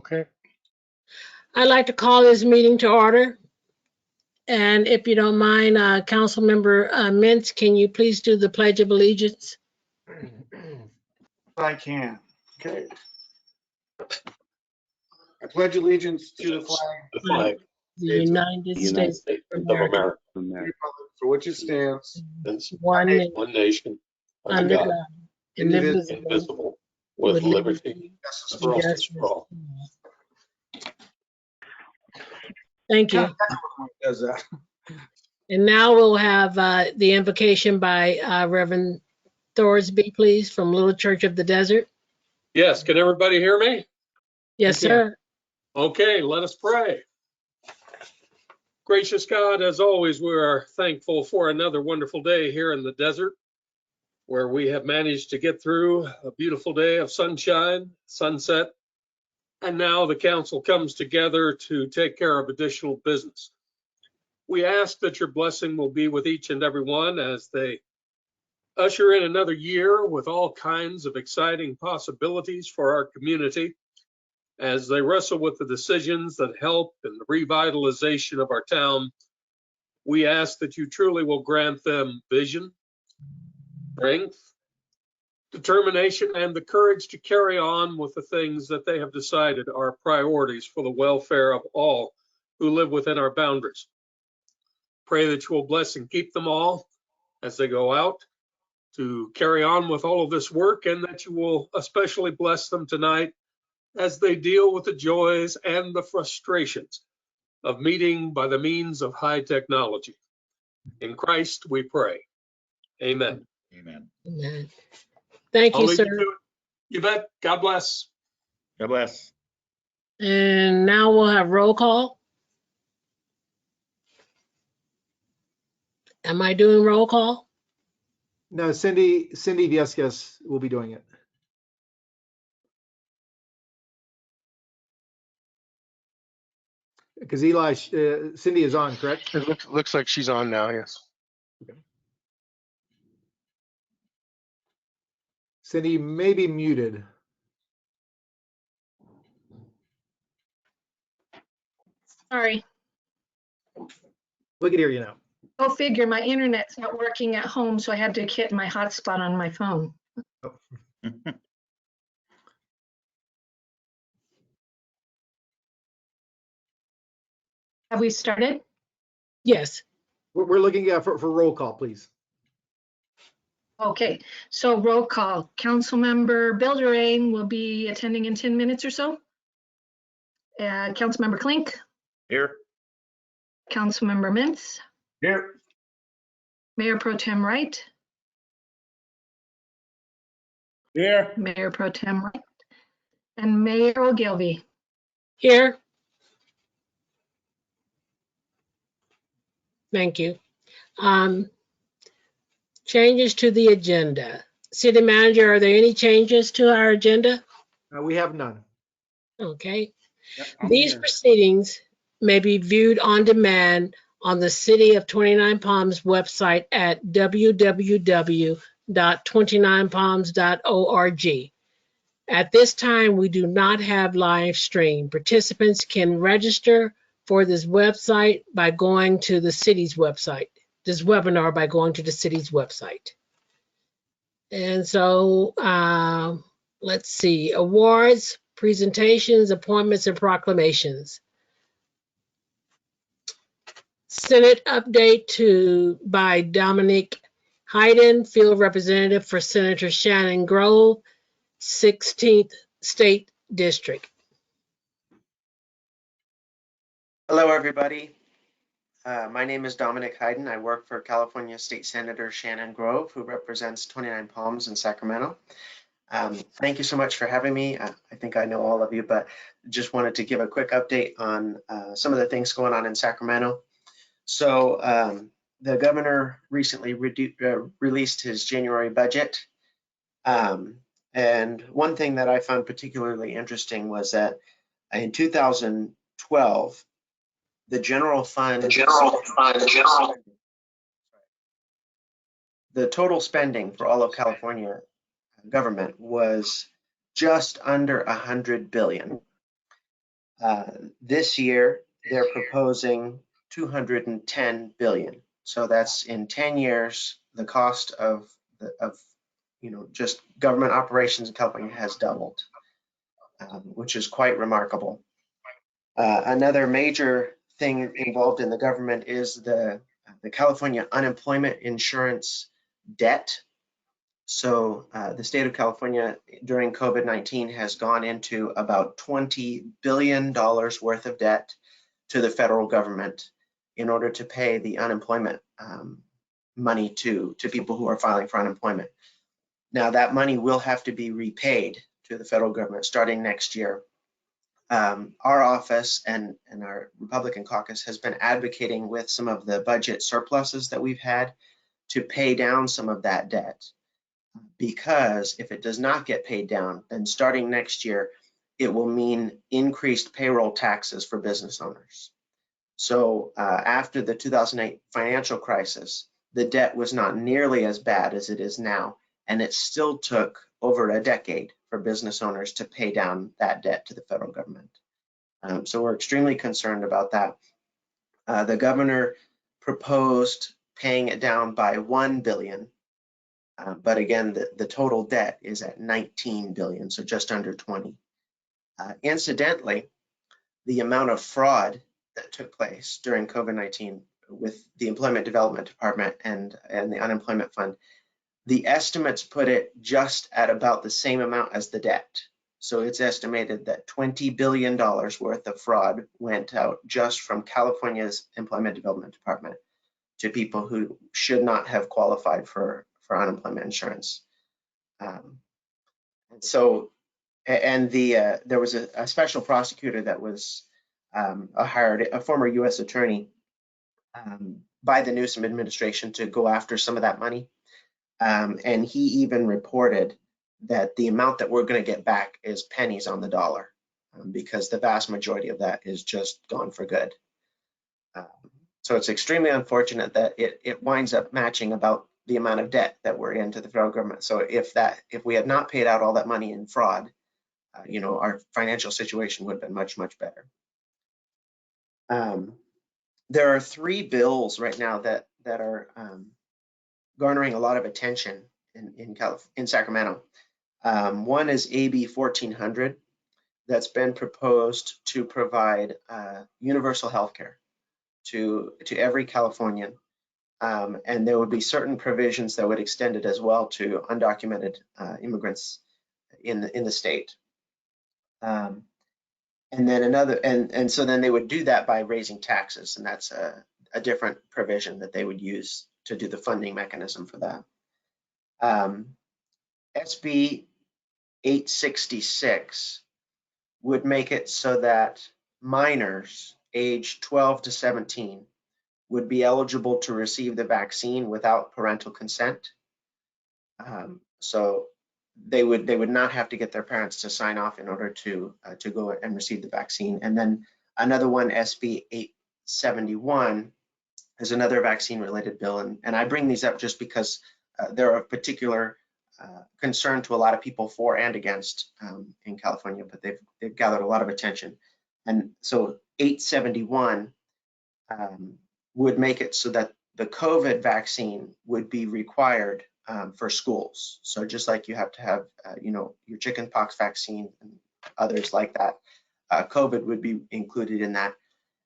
Okay. I'd like to call this meeting to order. And if you don't mind, Councilmember Mintz, can you please do the Pledge of Allegiance? I can. Okay. I pledge allegiance to the flag The United States of America, Republic for which it stands, one One nation, under under God, God, indivisible, indivisible, with liberty and and justice justice for all. Thank you. does that. And now we'll have the invocation by Reverend Thorsby, please, from Little Church of the Desert. Yes, can everybody hear me? Yes, We can. sir. Okay, let us pray. Gracious God, as always, we are thankful for another wonderful day here in the desert, where we have managed to get through a beautiful day of sunshine, sunset, and now the council comes together to take care of additional business. We ask that your blessing will be with each and every one as they usher in another year with all kinds of exciting possibilities for our community, as they wrestle with the decisions that help in the revitalization of our town. We ask that you truly will grant them vision, strength, determination, and the courage to carry on with the things that they have decided are priorities for the welfare of all who live within our boundaries. Pray that you will bless and keep them all as they go out to carry on with all of this work, and that you will especially bless them tonight as they deal with the joys and the frustrations of meeting by the means of high technology. In Christ we pray. Amen. Amen. Amen. Thank I'll you, leave sir. you to it. You bet. God bless. God bless. And now we'll have roll call. Am I doing roll call? No, Cindy Viescas will be doing it. Because Eli, Cindy is on, correct? It looks like she's on now, yes. Cindy may be muted. Sorry. We can hear you now. Go figure, my internet's not working at home, so I had to hit my hotspot on my phone. Have we started? Yes. We're looking for roll call, please. Okay, so roll call. Councilmember Bilderrain will be attending in 10 minutes or so. Councilmember Klink, Here. Councilmember Mintz, Here. Mayor Pro Tem Wright, Here. Mayor Pro Tem Wright, and Mayor Ogilvy. Here. Thank you. Changes to the agenda. City Manager, are there any changes to our agenda? We have none. Okay. Yep, These proceedings may be viewed on demand on the City of 29 Palms website at www.29palms.org. At this time, we do not have live stream. Participants can register for this website by going to the city's website, this webinar by going to the city's website. And so let's see, awards, presentations, appointments, and proclamations. Senate update by Dominic Heiden, field representative for Senator Shannon Grove, 16th State District. Hello, everybody. My name is Dominic Heiden. I work for California State Senator Shannon Grove, who represents 29 Palms in Sacramento. Thank you so much for having me. I think I know all of you, but just wanted to give a quick update on some of the things going on in Sacramento. So the governor recently released his January budget. And one thing that I found particularly interesting was that in 2012, the general fund, the total spending for all of California government was just under $100 billion. This year, they're proposing 210 billion. So that's in 10 years, the cost of just government operations in California has doubled, which is quite remarkable. Another major thing involved in the government is the California unemployment insurance debt. So the state of California during COVID-19 has gone into about $20 billion worth of debt to the federal government in order to pay the unemployment money to people who are filing for unemployment. Now that money will have to be repaid to the federal government starting next year. Our office and our Republican caucus has been advocating with some of the budget surpluses that we've had to pay down some of that debt. Because if it does not get paid down, then starting next year, it will mean increased payroll taxes for business owners. So after the 2008 financial crisis, the debt was not nearly as bad as it is now, and it still took over a decade for business owners to pay down that debt to the federal government. So we're extremely concerned about that. The governor proposed paying it down by $1 billion. But again, the total debt is at 19 billion, so just under 20. Incidentally, the amount of fraud that took place during COVID-19 with the Employment Development Department and the Unemployment Fund, the estimates put it just at about the same amount as the debt. So it's estimated that $20 billion worth of fraud went out just from California's Employment Development Department to people who should not have qualified for unemployment insurance. There was a special prosecutor that was hired, a former U.S. attorney by the Newsom administration to go after some of that money. And he even reported that the amount that we're going to get back is pennies on the dollar because the vast majority of that is just gone for good. So it's extremely unfortunate that it winds up matching about the amount of debt that we're in to the federal government. So if we had not paid out all that money in fraud, our financial situation would have been much, much better. There are 3 bills right now that are garnering a lot of attention in Sacramento. One is AB 1400 that's been proposed to provide universal health care to every Californian. And there would be certain provisions that would extend it as well to undocumented immigrants in the state. And then so then they would do that by raising taxes, and that's a different provision that they would use to do the funding mechanism for that. SB 866 would make it so that minors aged 12 to 17 would be eligible to receive the vaccine without parental consent. So they would not have to get their parents to sign off in order to go and receive the vaccine. And then another one, SB 871, is another vaccine-related bill. And I bring these up just because they're of particular concern to a lot of people for and against in California, but they've gathered a lot of attention. And so 871 would make it so that the COVID vaccine would be required for schools. So just like you have to have, your chickenpox vaccine and others like that, COVID would be included in that.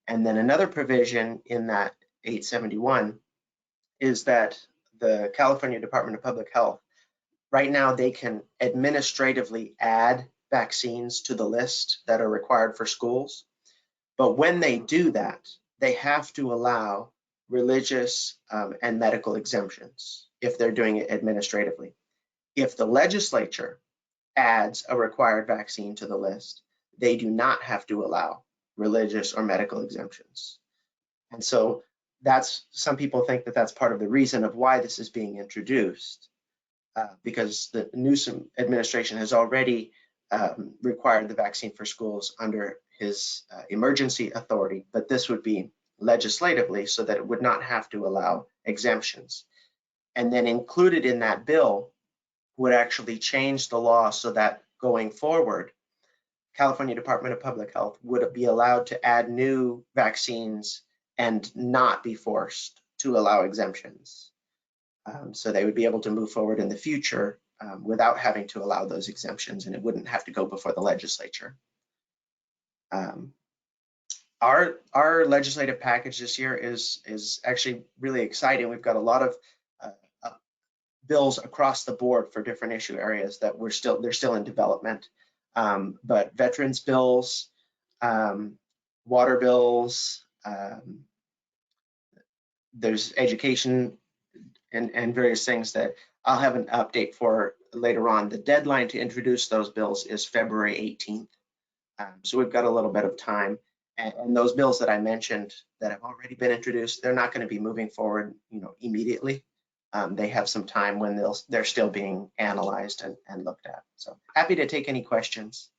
And then another provision in that 871 is that the California Department of Public Health, right now they can administratively add vaccines to the list that are required for schools. But when they do that, they have to allow religious and medical exemptions if they're doing it administratively. If the legislature adds a required vaccine to the list, they do not have to allow religious or medical exemptions. And so some people think that that's part of the reason of why this is being introduced, because the Newsom administration has already required the vaccine for schools under his emergency authority, but this would be legislatively so that it would not have to allow exemptions. And then included in that bill would actually change the law so that going forward, California Department of Public Health would be allowed to add new vaccines and not be forced to allow exemptions. So they would be able to move forward in the future without having to allow those exemptions, and it wouldn't have to go before the legislature. Our legislative package this year is actually really exciting. We've got a lot of bills across the board for different issue areas that they're still in development. But veterans bills, water bills, there's education and various things that I'll have an update for later on. The deadline to introduce those bills is February 18th. So we've got a little bit of time. And those bills that I mentioned that have already been introduced, they're not going to be moving forward, immediately. They have some time when they're still being analyzed and looked at. So happy to take any questions.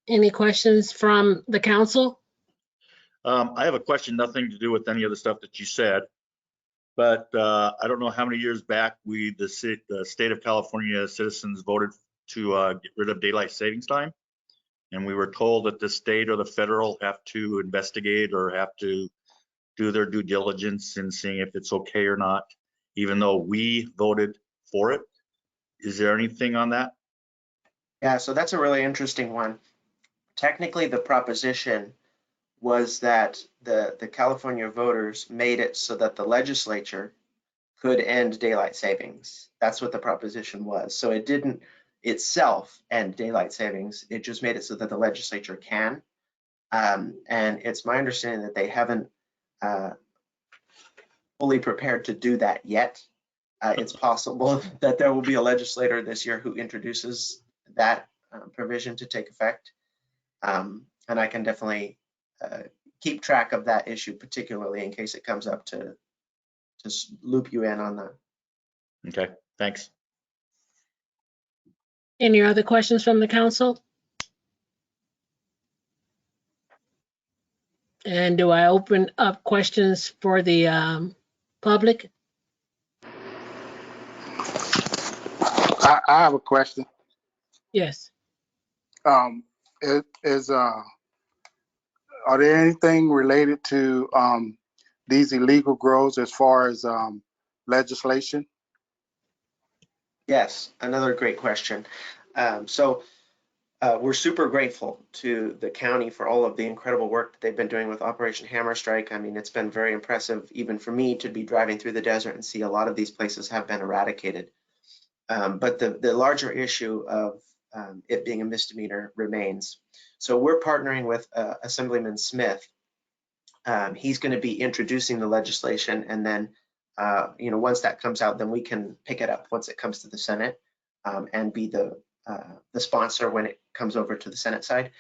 Any questions from the council? I have a question, nothing to do with any of the stuff that you said, but I don't know how many years back the state of California citizens voted to get rid of daylight savings time. And we were told that the state or the federal have to investigate or have to do their due diligence in seeing if it's okay or not, even though we voted for it. Is there anything on that? Yeah, so that's a really interesting one. Technically, the proposition was that the California voters made it so that the legislature could end daylight savings. That's what the proposition was. So it didn't itself end daylight savings. It just made it so that the legislature can. And it's my understanding that they haven't fully prepared to do that yet. It's possible that there will be a legislator this year who introduces that provision to take effect. And I can definitely keep track of that issue, particularly in case it comes up to loop you in on that. Okay, thanks. Any other questions from the council? And do I open up questions for the public? I have a question. Yes. Are there anything related to these illegal grows as far as legislation? Yes, another great question. We're super grateful to the county for all of the incredible work that they've been doing with Operation Hammer Strike. I mean, it's been very impressive even for me to be driving through the desert and see a lot of these places have been eradicated. But the larger issue of it being a misdemeanor remains. So we're partnering with Assemblyman Smith. He's going to be introducing the legislation, and then once that comes out, then we can pick it up once it comes to the Senate and be the sponsor when it comes over to the Senate side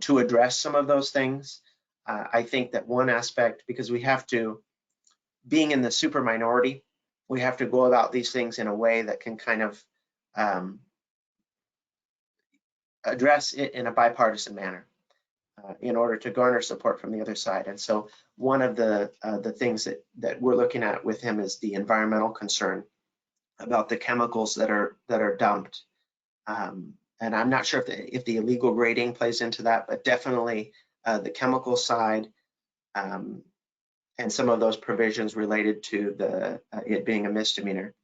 to address some of those things. I think that one aspect, because we have to, being in the super minority, we have to go about these things in a way that can kind of address it in a bipartisan manner in order to garner support from the other side. And so one of the things that we're looking at with him is the environmental concern about the chemicals that are dumped. And I'm not sure if the illegal grading plays into that, but definitely the chemical side and some of those provisions related to it being a misdemeanor.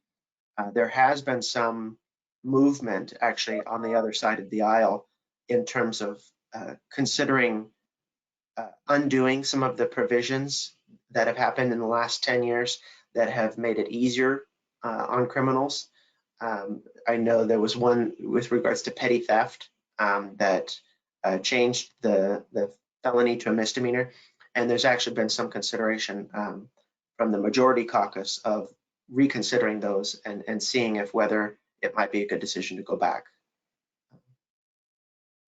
There has been some movement actually on the other side of the aisle in terms of considering undoing some of the provisions that have happened in the last 10 years that have made it easier on criminals. I know there was one with regards to petty theft that changed the felony to a misdemeanor. And there's actually been some consideration from the majority caucus of reconsidering those and seeing if whether it might be a good decision to go back.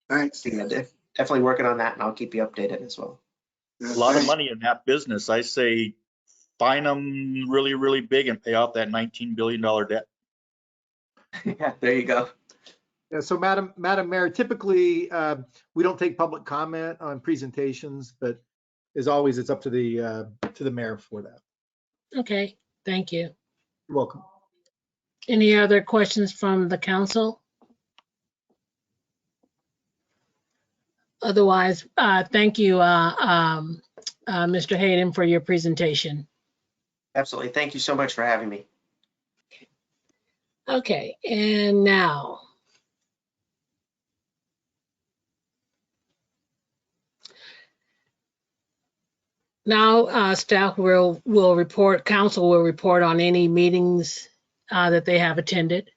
Thanks. So, yeah, definitely working on that, and I'll keep you updated as well. A lot of money in that business. I say fine them really, really big and pay off that $19 billion debt. Yeah, there you go. Yeah, so Madam Mayor, typically we don't take public comment on presentations, but as always, it's up to the mayor for that. Okay, thank you. You're welcome. Any other questions from the council? Otherwise, thank you, Mr. Heiden, for your presentation. Absolutely. Thank you so much for having me. Okay, and now. Staff will report, council will report on any meetings that they have attended.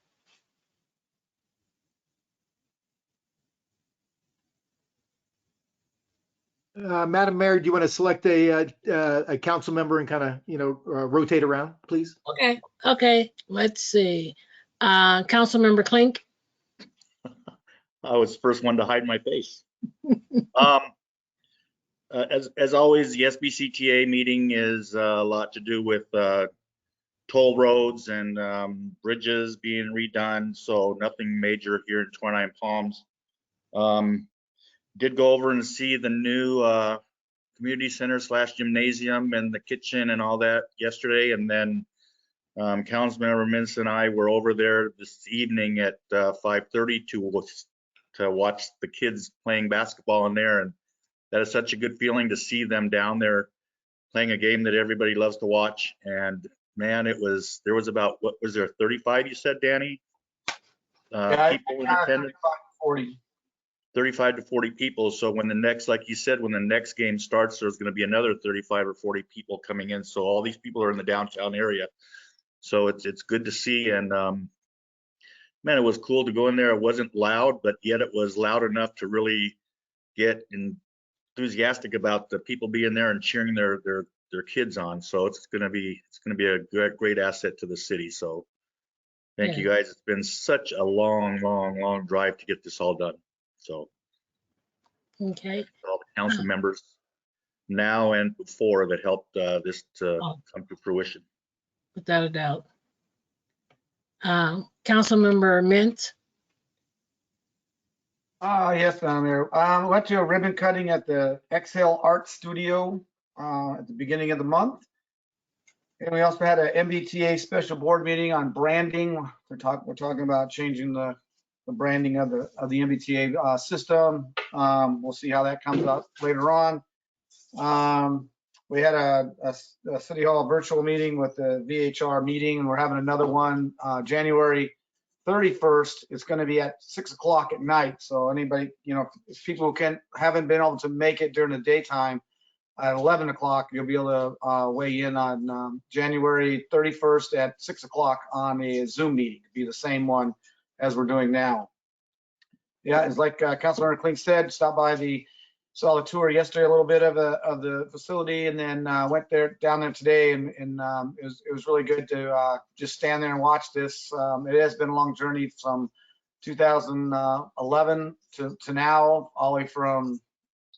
Madam Mayor, do you want to select a council member and kind of, rotate around, please? Okay, let's see. Councilmember Klink. I was the first one to hide my face. As always, the SBCTA meeting is a lot to do with toll roads and bridges being redone, so nothing major here in 29 Palms. Did go over and see the new community center / gymnasium and the kitchen and all that yesterday, and then Councilmember Mintz and I were over there this evening at 5:30 to watch the kids playing basketball in there, and that is such a good feeling to see them down there playing a game that everybody loves to watch. And man, there was about, what was there, 35 you said, Danny? People in attendance? 35 to 40 people. So when the next, like you said, when the next game starts, there's going to be another 35 or 40 people coming in. So all these people are in the downtown area. So it's good to see. And man, it was cool to go in there. It wasn't loud, but yet it was loud enough to really get enthusiastic about the people being there and cheering their kids on. So it's going to be a great asset to the city. So thank you guys. It's been such a long drive to get this all done. So Okay. all the council members now and before that helped this to come to fruition. Without a doubt. Councilmember Mintz. Yes, Madam Mayor. Went to a ribbon cutting at the Exhale Art Studio at the beginning of the month. And we also had an MBTA special board meeting on branding. We're talking about changing the branding of the MBTA system. We'll see how that comes out later on. We had a City Hall virtual meeting with the VHR meeting, and we're having another one January 31st. It's going to be at 6 o'clock at night. So anybody, if people who haven't been able to make it during the daytime, at 11 o'clock, you'll be able to weigh in on January 31st at 6 o'clock on a Zoom meeting. It'll be the same one as we're doing now. Yeah, it's like Councilmember Klink said, saw the tour yesterday, a little bit of the facility, and then went down there today, and it was really good to just stand there and watch this. It has been a long journey from 2011 to now, all the way from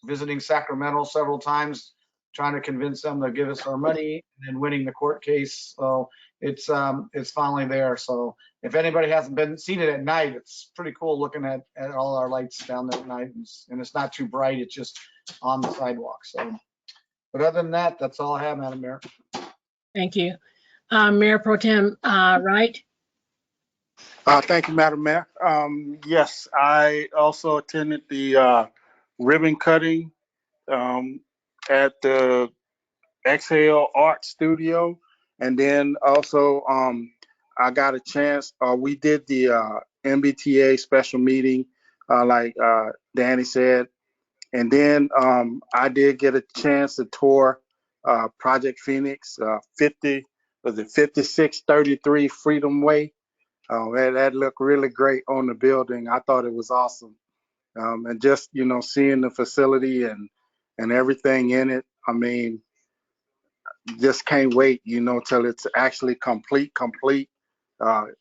visiting Sacramento several times, trying to convince them to give us our money, and then winning the court case. So it's finally there. So if anybody hasn't seen it at night, it's pretty cool looking at all our lights down there at night, and it's not too bright. It's just on the sidewalk. So, but other than that, that's all I have, Madam Mayor. Thank you. Mayor Pro Tem Wright. Thank you, Madam Mayor. Yes, I also attended the ribbon cutting at the Exhale Art Studio, and then also I got a chance. We did the MBTA special meeting, like Danny said, and then I did get a chance to tour Project Phoenix 5633 Freedom Way. That looked really great on the building. I thought it was awesome. And just, seeing the facility and everything in it, I mean, just can't wait, till it's actually complete. I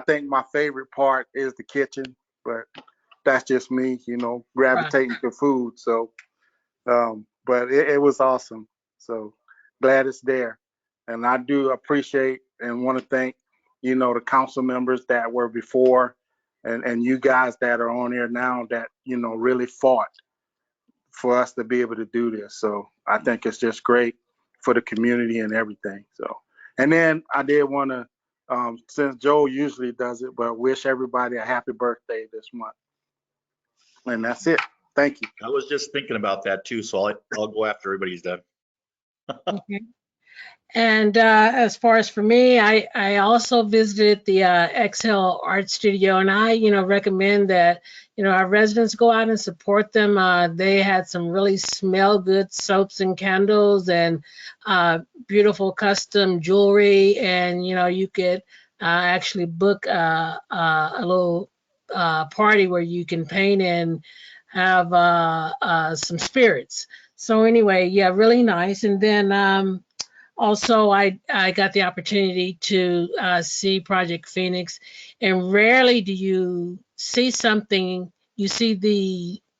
think my favorite part is the kitchen, but that's just me, gravitating to food. So, but it was awesome. So glad it's there. And I do appreciate and want to thank, the council members that were before, and you guys that are on here now that, really fought for us to be able to do this. So I think it's just great for the community and everything. So, and then I did want to, since Joe usually does it, but wish everybody a happy birthday this month. And that's it. Thank you. I was just thinking about that too, so I'll go after everybody's done. Okay. And as far as for me, I also visited the Excel Art Studio, and I, recommend that, our residents go out and support them. They had some really smell good soaps and candles and beautiful custom jewelry, and, you could actually book a little party where you can paint and have some spirits. So anyway, yeah, really nice. And then also, I got the opportunity to see Project Phoenix, and rarely do you see something. You see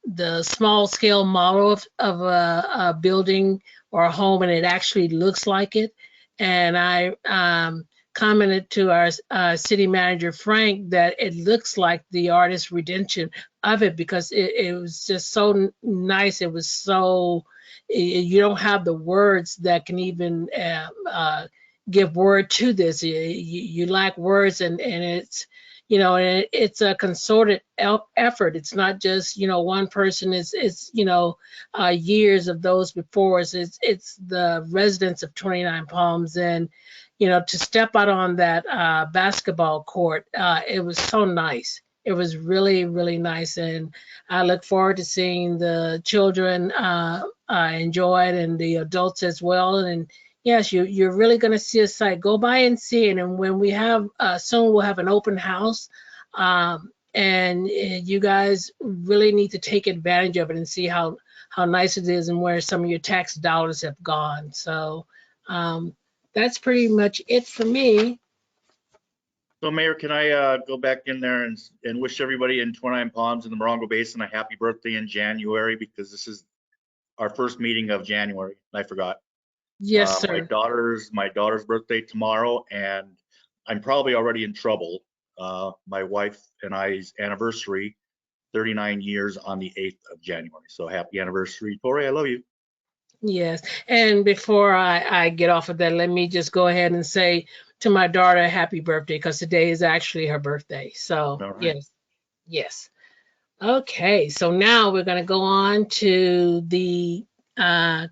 the small scale model of a building or a home, and it actually looks like it. And I commented to our city manager Frank that it looks like the artist's rendition of it, because it was just so nice. It was so. You don't have the words that can even give word to this. You lack words, and it's, and it's a concerted effort. It's not just, one person. It's years of those before us. It's the residents of 29 Palms, and to step out on that basketball court, it was so nice. It was really, really nice, and I look forward to seeing the children enjoy it, and the adults as well. And yes, you're really going to see a site. Go by and see it. And when we have soon, we'll have an open house, and you guys really need to take advantage of it and see how nice it is and where some of your tax dollars have gone. So that's pretty much it for me. So Mayor, can I go back in there and wish everybody in 29 Palms in the Morongo Basin a happy birthday in January, because this is our first meeting of January. I forgot. Yes, sir. My daughter's birthday tomorrow, and I'm probably already in trouble. My wife and I's anniversary, 39 years on the 8th of January. So happy anniversary, Tori. I love you. Yes. And before I get off of that, let me just go ahead and say to my daughter, happy birthday, because today is actually her birthday. So All right. yes, yes. Okay, so now we're going to go on to the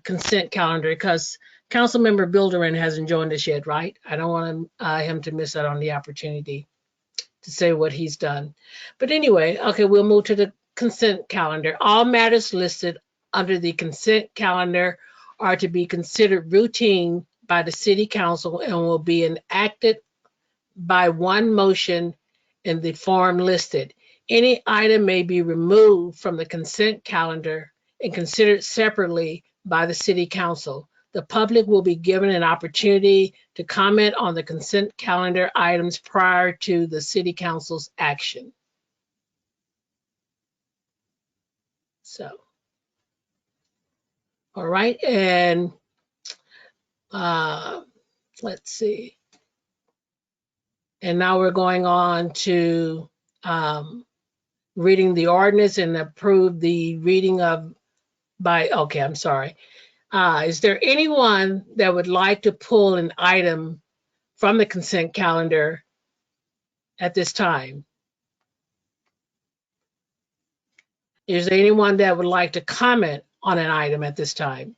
consent calendar, because Councilmember Bilderin hasn't joined us yet, right? I don't want him to miss out on the opportunity to say what he's done. But anyway, okay, we'll move to the consent calendar. All matters listed under the consent calendar are to be considered routine by the City Council and will be enacted by one motion in the form listed. Any item may be removed from the consent calendar and considered separately by the City Council. The public will be given an opportunity to comment on the consent calendar items prior to the City Council's action. So, all right, and let's see. And now we're going on to reading the ordinance and approve the reading of okay, I'm sorry. Is there anyone that would like to pull an item from the consent calendar at this time? Is there anyone that would like to comment on an item at this time?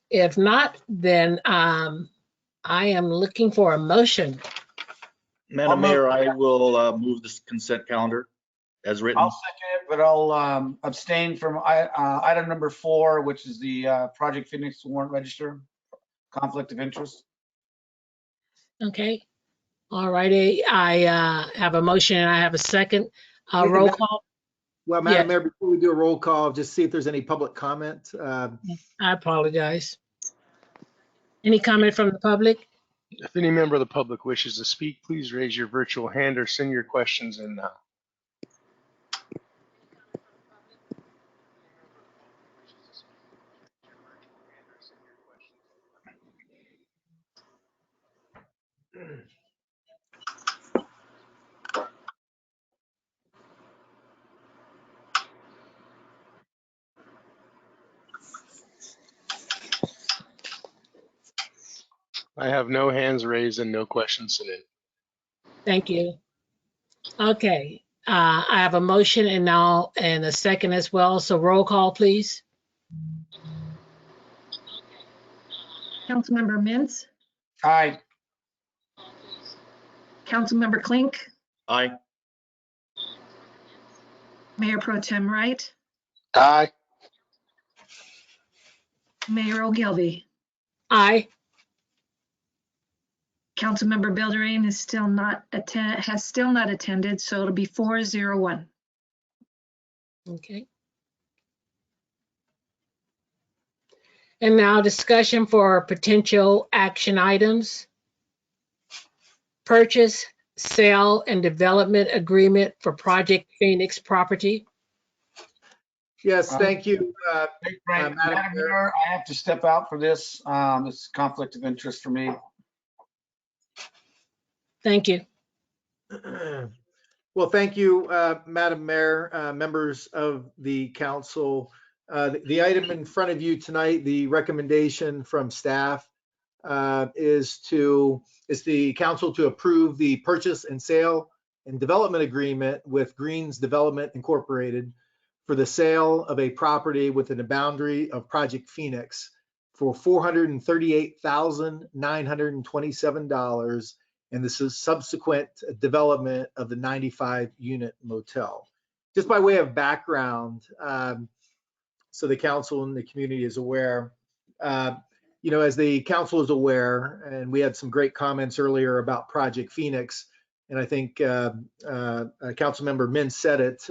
If not, then I am looking for a motion. Madam Mayor, I will move this consent calendar as written. I'll second it, but I'll abstain from item number 4, which is the Project Phoenix warrant register, conflict of interest. Okay. All righty. I have a motion and I have a second. Roll call. Well, Madam Yes. Mayor, before we do a roll call, just see if there's any public comment. I apologize. Any comment from the public? If any member of the public wishes to speak, please raise your virtual hand or send your questions in now. I have no hands raised and no questions submitted. Thank you. Okay, I have a motion and now and a second as well. So roll call, please. Councilmember Mintz, Aye. Councilmember Klink, Aye. Mayor Pro Tem Wright, Aye. Mayor Ogilvy. Aye. Councilmember Bilderrain has still not attended, so it'll be 4-0-1. Okay. And now discussion for potential action items. Purchase, sale, and development agreement for Project Phoenix property. Yes, thank you. Hey, Frank, Madam Madam Mayor. Mayor, I have to step out for this. This is conflict of interest for me. Thank you. Well, thank you, Madam Mayor, members of the council. The item in front of you tonight, the recommendation from staff is the council to approve the purchase and sale and development agreement with Greens Development Incorporated for the sale of a property within the boundary of Project Phoenix for $438,927. And this is subsequent development of the 95-unit motel. Just by way of background, so the council and the community is aware, as the council is aware, and we had some great comments earlier about Project Phoenix, and I think Councilmember Mintz said it,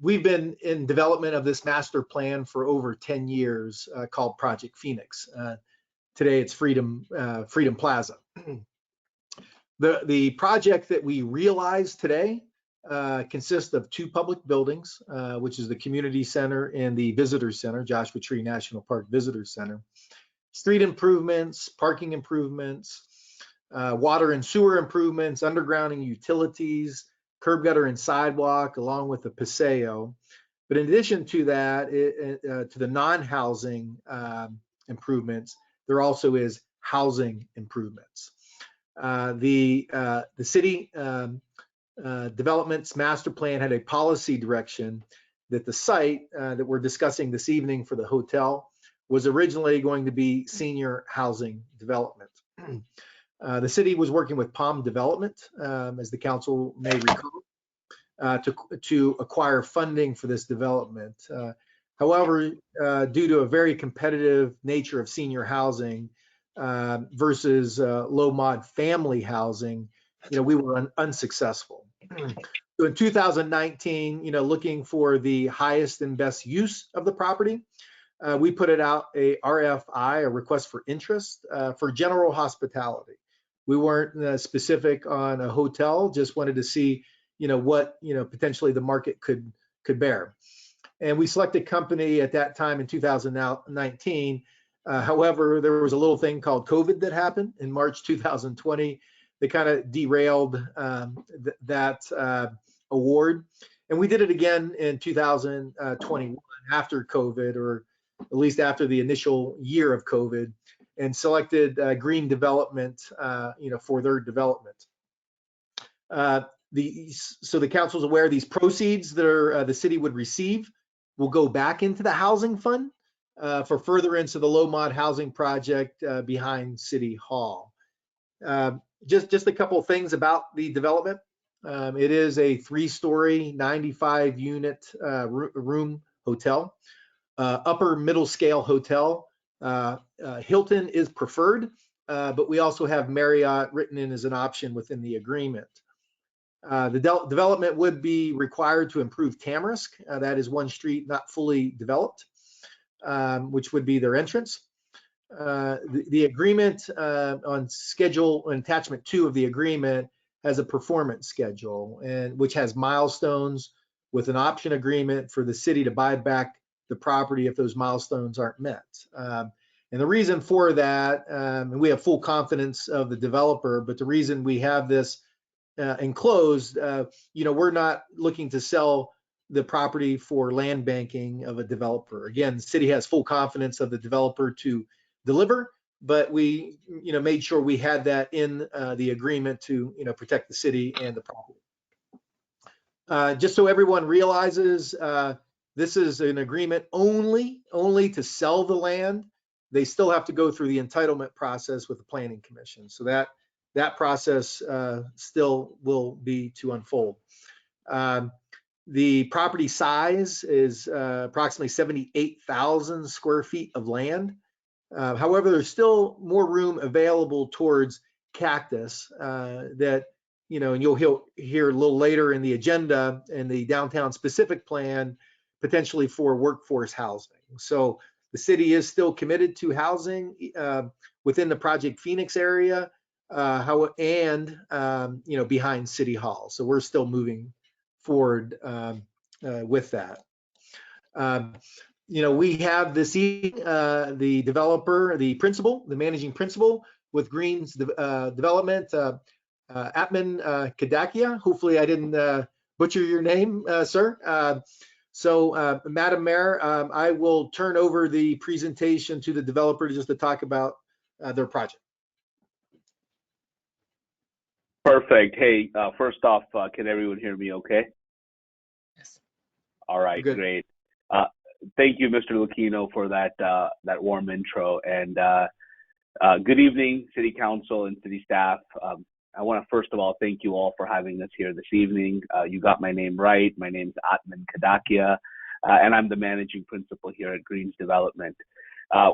we've been in development of this master plan for over 10 years called Project Phoenix. Today it's Freedom Plaza. The project that we realized today consists of two public buildings, which is the community center and the visitor center, Joshua Tree National Park Visitor Center. Street improvements, parking improvements, water and sewer improvements, undergrounding utilities, curb gutter and sidewalk, along with the Paseo. But in addition to that, to the non-housing improvements, there also is housing improvements. The city development's master plan had a policy direction that the site that we're discussing this evening for the hotel was originally going to be senior housing development. The city was working with Palm Development, as the council may recall, to acquire funding for this development. However, due to a very competitive nature of senior housing versus low mod family housing, we were unsuccessul. So in 2019, looking for the highest and best use of the property, we put it out a RFI, a request for interest, for general hospitality. We weren't specific on a hotel, just wanted to see, what, potentially the market could bear. And we selected a company at that time in 2019. However, there was a little thing called COVID that happened in March 2020 that kind of derailed that award. And we did it again in 2021 after COVID, or at least after the initial year of COVID, and selected Green Development, for their development. So the council's aware these proceeds that the city would receive will go back into the housing fund for furtherance of the low mod housing project behind City Hall. Just a couple of things about the development. It is a 3-story, 95-unit room hotel, upper middle scale hotel. Hilton is preferred, but we also have Marriott written in as an option within the agreement. The development would be required to improve Tamarisk. That is one street not fully developed, which would be their entrance. The agreement on schedule, attachment 2 of the agreement has a performance schedule, and which has milestones with an option agreement for the city to buy back the property if those milestones aren't met. And the reason for that, and we have full confidence of the developer, but the reason we have this enclosed, we're not looking to sell the property for land banking of a developer. Again, the city has full confidence of the developer to deliver, but we, made sure we had that in the agreement to, protect the city and the property. Just so everyone realizes, this is an agreement only to sell the land. They still have to go through the entitlement process with the Planning Commission. So that process still will be to unfold. The property size is approximately 78,000 square feet of land. However, there's still more room available towards cactus that, and you'll hear a little later in the agenda and the downtown specific plan, potentially for workforce housing. So the city is still committed to housing within the Project Phoenix area and behind City Hall. So we're still moving forward with that. We have this evening the developer, the managing principal with Greens Development, Atman Kadakia. Hopefully I didn't butcher your name, sir. So Madam Mayor, I will turn over the presentation to the developer just to talk about their project. Perfect. Hey, first off, can everyone hear me okay? Yes. All right, Good. great. Thank you, Mr. Lucchino, for that warm intro. And good evening, City Council and City staff. I want to first of all thank you all for having us here this evening. You got my name right. My name's Atman Kadakia, and I'm the managing principal here at Greens Development.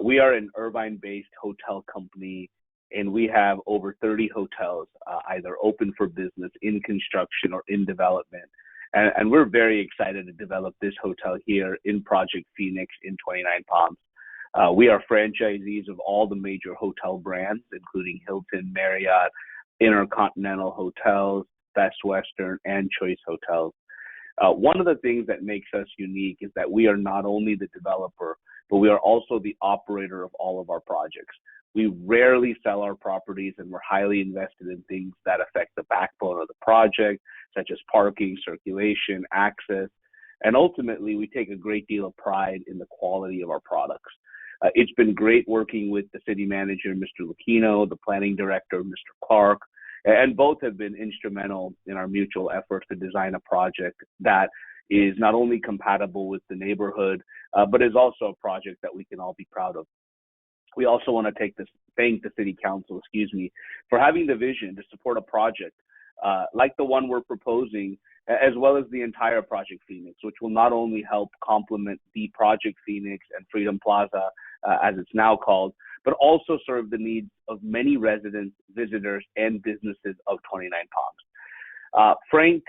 We are an Irvine-based hotel company, and we have over 30 hotels either open for business, in construction, or in development. And we're very excited to develop this hotel here in Project Phoenix in 29 Palms. We are franchisees of all the major hotel brands, including Hilton, Marriott, Intercontinental Hotels, Best Western, and Choice Hotels. One of the things that makes us unique is that we are not only the developer, but we are also the operator of all of our projects. We rarely sell our properties, and we're highly invested in things that affect the backbone of the project, such as parking, circulation, access, and ultimately we take a great deal of pride in the quality of our products. It's been great working with the city manager, Mr. Lucchino, the planning director, Mr. Clark, and both have been instrumental in our mutual efforts to design a project that is not only compatible with the neighborhood, but is also a project that we can all be proud of. We also want to thank the City Council, for having the vision to support a project like the one we're proposing, as well as the entire Project Phoenix, which will not only help complement the Project Phoenix and Freedom Plaza, as it's now called, but also serve the needs of many residents, visitors, and businesses of 29 Palms. Frank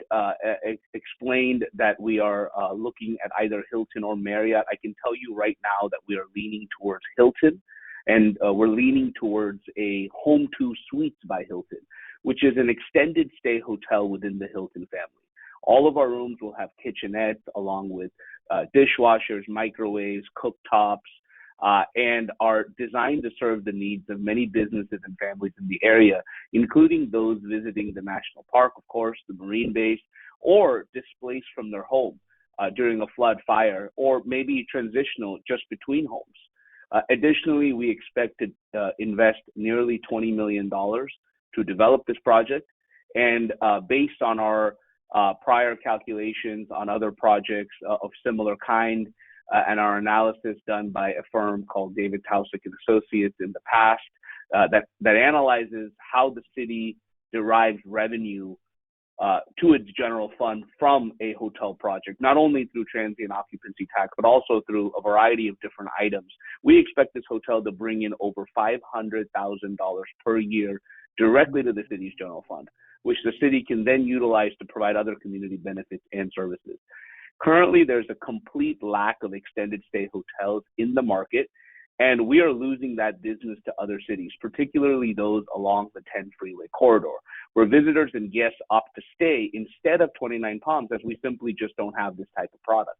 explained that we are looking at either Hilton or Marriott. I can tell you right now that we are leaning towards Hilton, and we're leaning towards a Home 2 Suites by Hilton, which is an extended stay hotel within the Hilton family. All of our rooms will have kitchenettes along with dishwashers, microwaves, cooktops, and are designed to serve the needs of many businesses and families in the area, including those visiting the national park, of course, the Marine base, or displaced from their home during a flood, fire, or maybe transitional just between homes. Additionally, we expect to invest nearly $20 million to develop this project. And based on our prior calculations on other projects of similar kind and our analysis done by a firm called David Taussig and Associates in the past that analyzes how the city derives revenue to its general fund from a hotel project, not only through transient occupancy tax, but also through a variety of different items. We expect this hotel to bring in over $500,000 per year directly to the city's general fund, which the city can then utilize to provide other community benefits and services. Currently, there's a complete lack of extended stay hotels in the market, and we are losing that business to other cities, particularly those along the 10 freeway corridor, where visitors and guests opt to stay instead of 29 Palms, as we simply just don't have this type of product.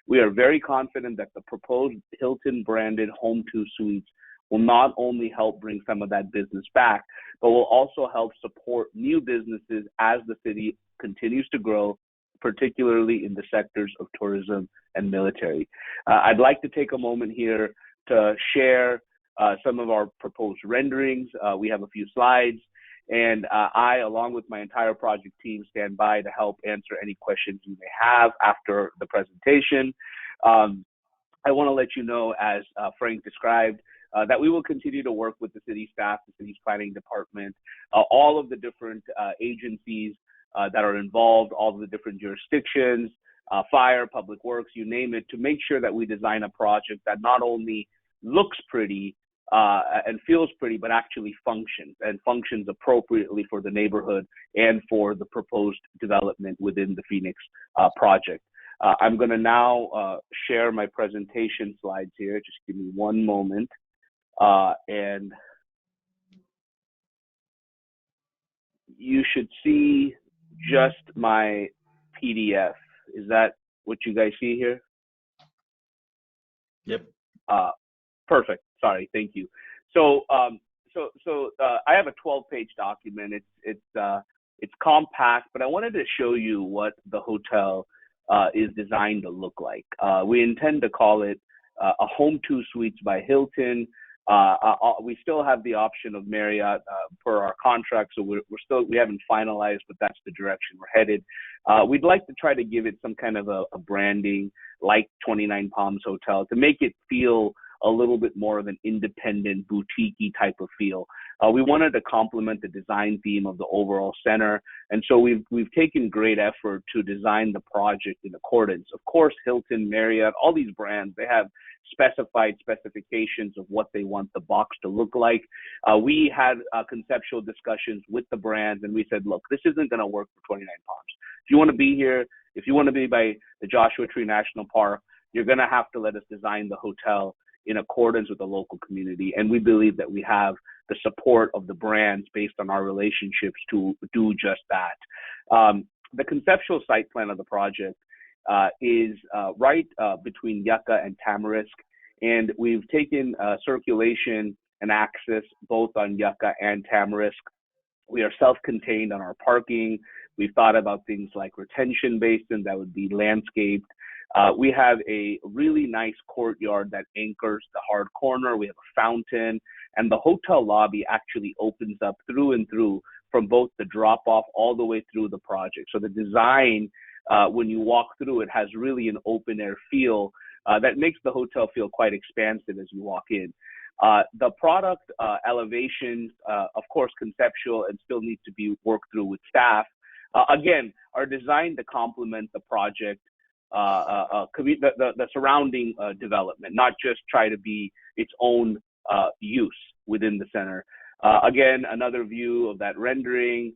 We are very confident that the proposed Hilton branded Home 2 Suites will not only help bring some of that business back, but will also help support new businesses as the city continues to grow, particularly in the sectors of tourism and military. I'd like to take a moment here to share some of our proposed renderings. We have a few slides, and I, along with my entire project team, stand by to help answer any questions you may have after the presentation. I want to let you know, as Frank described, that we will continue to work with the city staff, the city's planning department, all of the different agencies that are involved, all of the different jurisdictions, fire, public works, you name it, to make sure that we design a project that not only looks pretty and feels pretty, but actually functions appropriately for the neighborhood and for the proposed development within the Phoenix project. I'm going to now share my presentation slides here. Just give me one moment. And you should see just my PDF. Is that what you guys see here? Yep. Perfect. Sorry. Thank you. So, I have a 12-page document. It's compact, but I wanted to show you what the hotel is designed to look like. We intend to call it a Home 2 Suites by Hilton. We still have the option of Marriott per our contract, so we haven't finalized, but that's the direction we're headed. We'd like to try to give it some kind of a branding like 29 Palms Hotel to make it feel a little bit more of an independent, boutique-y type of feel. We wanted to complement the design theme of the overall center, and so we've taken great effort to design the project in accordance. Of course, Hilton, Marriott, all these brands, they have specified specifications of what they want the box to look like. We had conceptual discussions with the brands, and we said, look, this isn't going to work for 29 Palms. If you want to be here, if you want to be by the Joshua Tree National Park, you're going to have to let us design the hotel in accordance with the local community. And we believe that we have the support of the brands based on our relationships to do just that. The conceptual site plan of the project is right between Yucca and Tamarisk. And we've taken circulation and access both on Yucca and Tamarisk. We are self-contained on our parking. We've thought about things like retention basin that would be landscaped. We have a really nice courtyard that anchors the hard corner. We have a fountain, and the hotel lobby actually opens up through and through from both the drop-off all the way through the project. So the design, when you walk through it, has really an open-air feel that makes the hotel feel quite expansive as you walk in. The product elevations, of course, conceptual and still need to be worked through with staff, again, are designed to complement the project, the surrounding development, not just try to be its own use within the center. Again, another view of that rendering,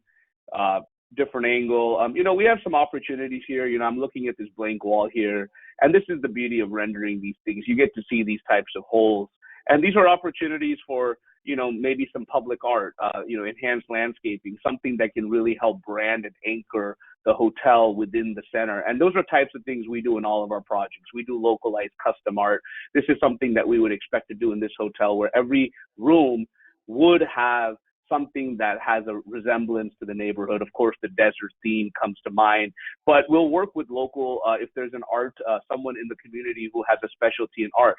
different angle. We have some opportunities here. I'm looking at this blank wall here, and this is the beauty of rendering these things. You get to see these types of holes, and these are opportunities for maybe some public art, enhanced landscaping, something that can really help brand and anchor the hotel within the center. And those are types of things we do in all of our projects. We do localized custom art. This is something that we would expect to do in this hotel, where every room would have something that has a resemblance to the neighborhood. Of course, the desert theme comes to mind, but we'll work with local, if there's an art, someone in the community who has a specialty in art,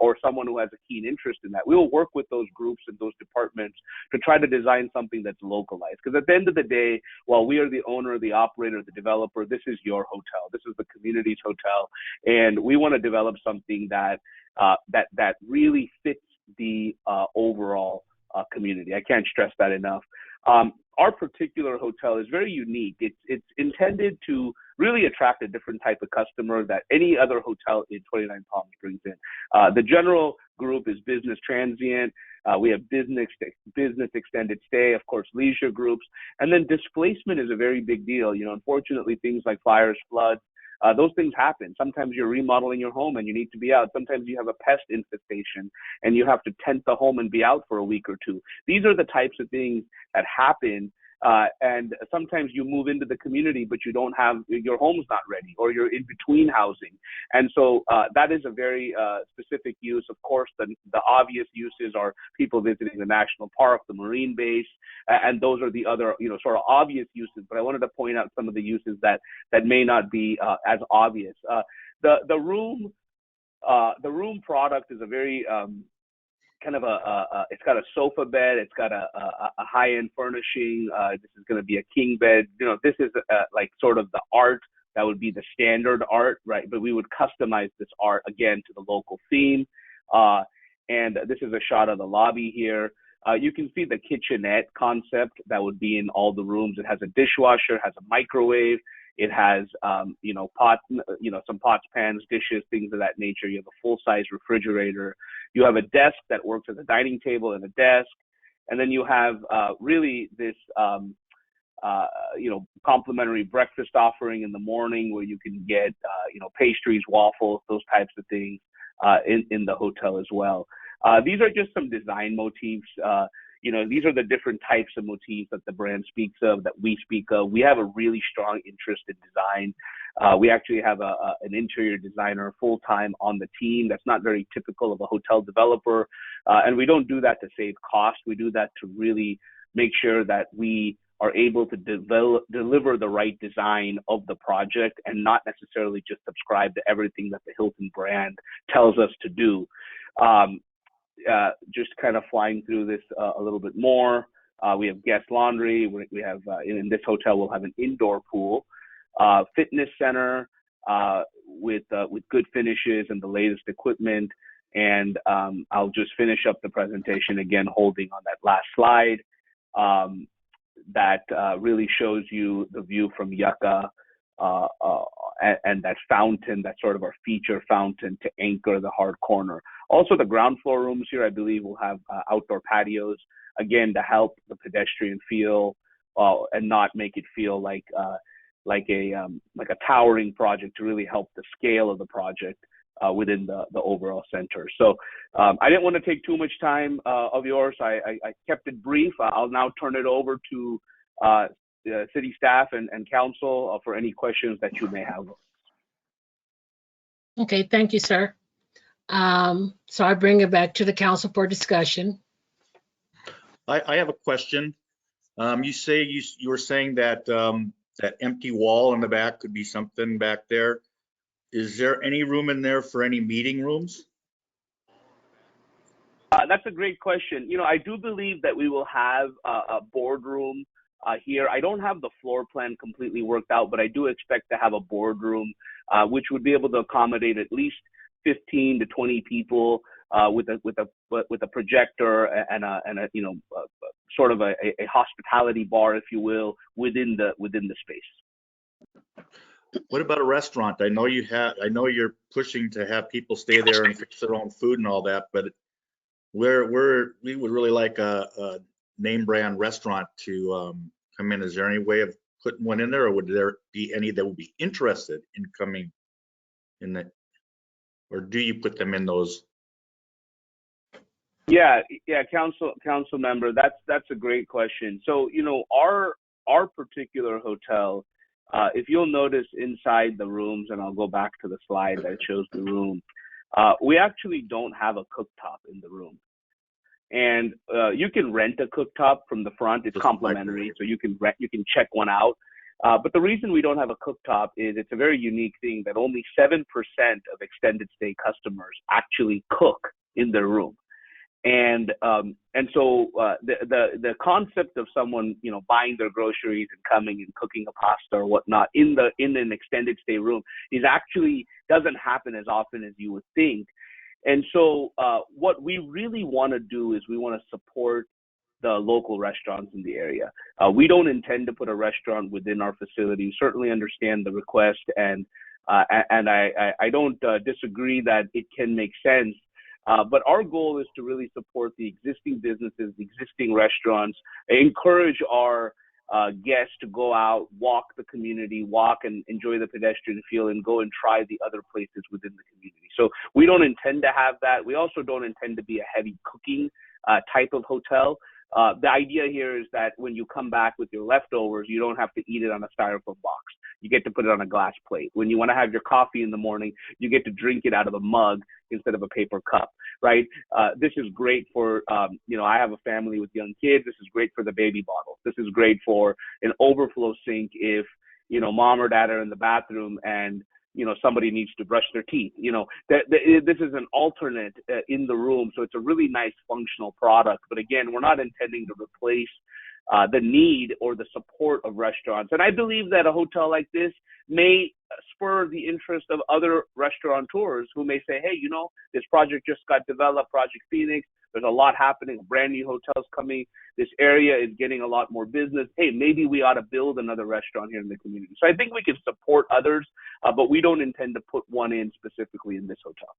or someone who has a keen interest in that. We will work with those groups and those departments to try to design something that's localized. Because at the end of the day, while we are the owner, the operator, the developer, this is your hotel. This is the community's hotel. And we want to develop something that that really fits the overall community. I can't stress that enough. Our particular hotel is very unique. It's intended to really attract a different type of customer that any other hotel in 29 Palms brings in. The general group is business transient. We have business extended stay, of course, leisure groups. And then displacement is a very big deal. Unfortunately, things like fires, floods, those things happen. Sometimes you're remodeling your home and you need to be out. Sometimes you have a pest infestation and you have to tent the home and be out for a week or two. These are the types of things that happen. And sometimes you move into the community, but you don't have, your home's not ready, or you're in between housing. And so that is a very specific use. Of course, the obvious uses are people visiting the national park, the marine base, and those are the other, sort of obvious uses. But I wanted to point out some of the uses that may not be as obvious. The room product is a very kind of it's got a sofa bed. It's got a high-end furnishing. This is going to be a king bed. You know, this is like sort of the art that would be the standard art, right? But we would customize this art again to the local theme. And this is a shot of the lobby here. You can see the kitchenette concept that would be in all the rooms. It has a dishwasher, has a microwave. It has, you know, some pots, pans, dishes, things of that nature. You have a full-size refrigerator. You have a desk that works as a dining table and a desk. And then you have really this, you know, complimentary breakfast offering in the morning where you can get, you know, pastries, waffles, those types of things in the hotel as well. These are just some design motifs. You know, these are the different types of motifs that the brand speaks of, that we speak of. We have a really strong interest in design. We actually have an interior designer full-time on the team. That's not very typical of a hotel developer. And we don't do that to save cost. We do that to really make sure that we are able to deliver the right design of the project and not necessarily just subscribe to everything that the Hilton brand tells us to do. Just kind of flying through this a little bit more. We have guest laundry. We have in this hotel we'll have an indoor pool, fitness center with good finishes and the latest equipment. And I'll just finish up the presentation again, holding on that last slide that really shows you the view from Yucca and that fountain, that's sort of our feature fountain to anchor the hard corner. Also, the ground floor rooms here, I believe, will have outdoor patios, again, to help the pedestrian feel and not make it feel like a towering project, to really help the scale of the project within the overall center. So I didn't want to take too much time of yours. I kept it brief. I'll now turn it over to city staff and council for any questions that you may have. Okay, thank you, sir. So I bring it back to the council for discussion. I have a question. You were saying that that empty wall in the back could be something back there. Is there any room in there for any meeting rooms? That's a great question. You know, I do believe that we will have a boardroom here. I don't have the floor plan completely worked out, but I do expect to have a boardroom which would be able to accommodate at least 15 to 20 people with a projector and a you know sort of a hospitality bar, if you will, within the space. What about a restaurant? I know you're pushing to have people stay there and fix their own food and all that, but we would really like a name brand restaurant to come in. Is there any way of putting one in there, or would there be any that would be interested in coming in that, or do you put them in those? Yeah, council member, that's a great question. So, you know, our particular hotel, if you'll notice inside the rooms, and I'll go back to the slide that shows the room, we actually don't have a cooktop in the room. And you can rent a cooktop from the front. It's complimentary, so you can check one out. But the reason we don't have a cooktop is it's a very unique thing that only 7% of extended stay customers actually cook in their room. And so the concept of someone, you know, buying their groceries and coming and cooking a pasta or whatnot in an extended stay room is actually doesn't happen as often as you would think. And so what we really want to do is we want to support the local restaurants in the area. We don't intend to put a restaurant within our facility. We certainly understand the request, and I don't disagree that it can make sense. But our goal is to really support the existing businesses, the existing restaurants, encourage our guests to go out, walk the community, walk and enjoy the pedestrian feel, and go and try the other places within the community. So we don't intend to have that. We also don't intend to be a heavy cooking type of hotel. The idea here is that when you come back with your leftovers, you don't have to eat it on a styrofoam box. You get to put it on a glass plate. When you want to have your coffee in the morning, you get to drink it out of a mug instead of a paper cup, right? This is great for, you know, I have a family with young kids. This is great for the baby bottles. This is great for an overflow sink if, you know, mom or dad are in the bathroom and somebody needs to brush their teeth. This is an alternate in the room, so it's a really nice functional product. But again, we're not intending to replace the need or the support of restaurants. And I believe that a hotel like this may spur the interest of other restaurateurs who may say, hey, this project just got developed, Project Phoenix. There's a lot happening, brand new hotels coming. This area is getting a lot more business. Hey, maybe we ought to build another restaurant here in the community. So I think we can support others, but we don't intend to put one in specifically in this hotel.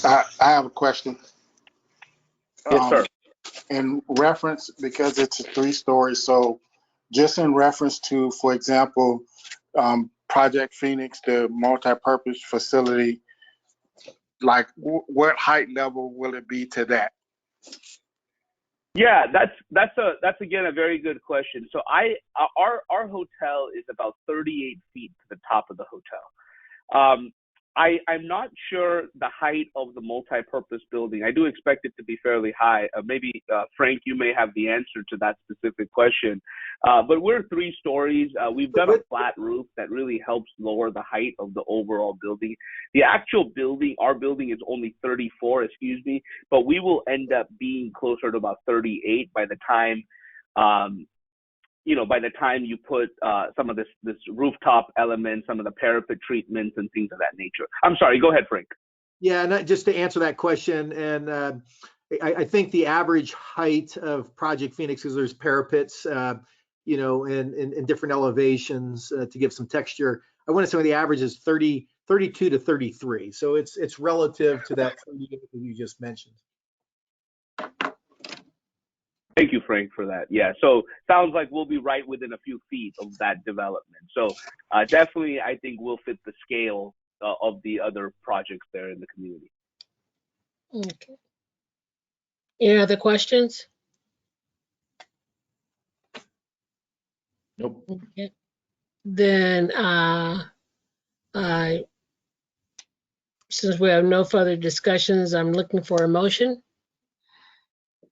I have a question. Yes, sir. In reference, because it's a 3-story, so just in reference to, for example, Project Phoenix, the multi-purpose facility, like what height level will it be to that? Yeah, that's again a very good question. So our hotel is about 38 feet to the top of the hotel. I'm not sure the height of the multi-purpose building. I do expect it to be fairly high. Maybe Frank, you may have the answer to that specific question. But we're 3 stories. We've done a flat roof that really helps lower the height of the overall building. The actual building, our building is only 34, but we will end up being closer to about 38 by the time by the time you put some of this rooftop element, some of the parapet treatments and things of that nature. I'm sorry, go ahead, Frank. Yeah, and just to answer that question, and I think the average height of Project Phoenix, because there's parapets, in different elevations to give some texture. I want to say the average is 32 to 33. So it's relative to that 38 that you just mentioned. Thank you, Frank, for that. Yeah, so sounds like we'll be right within a few feet of that development. So definitely, I think we'll fit the scale of the other projects there in the community. Okay. Any other questions? Nope. Okay. Then, since we have no further discussions, I'm looking for a motion.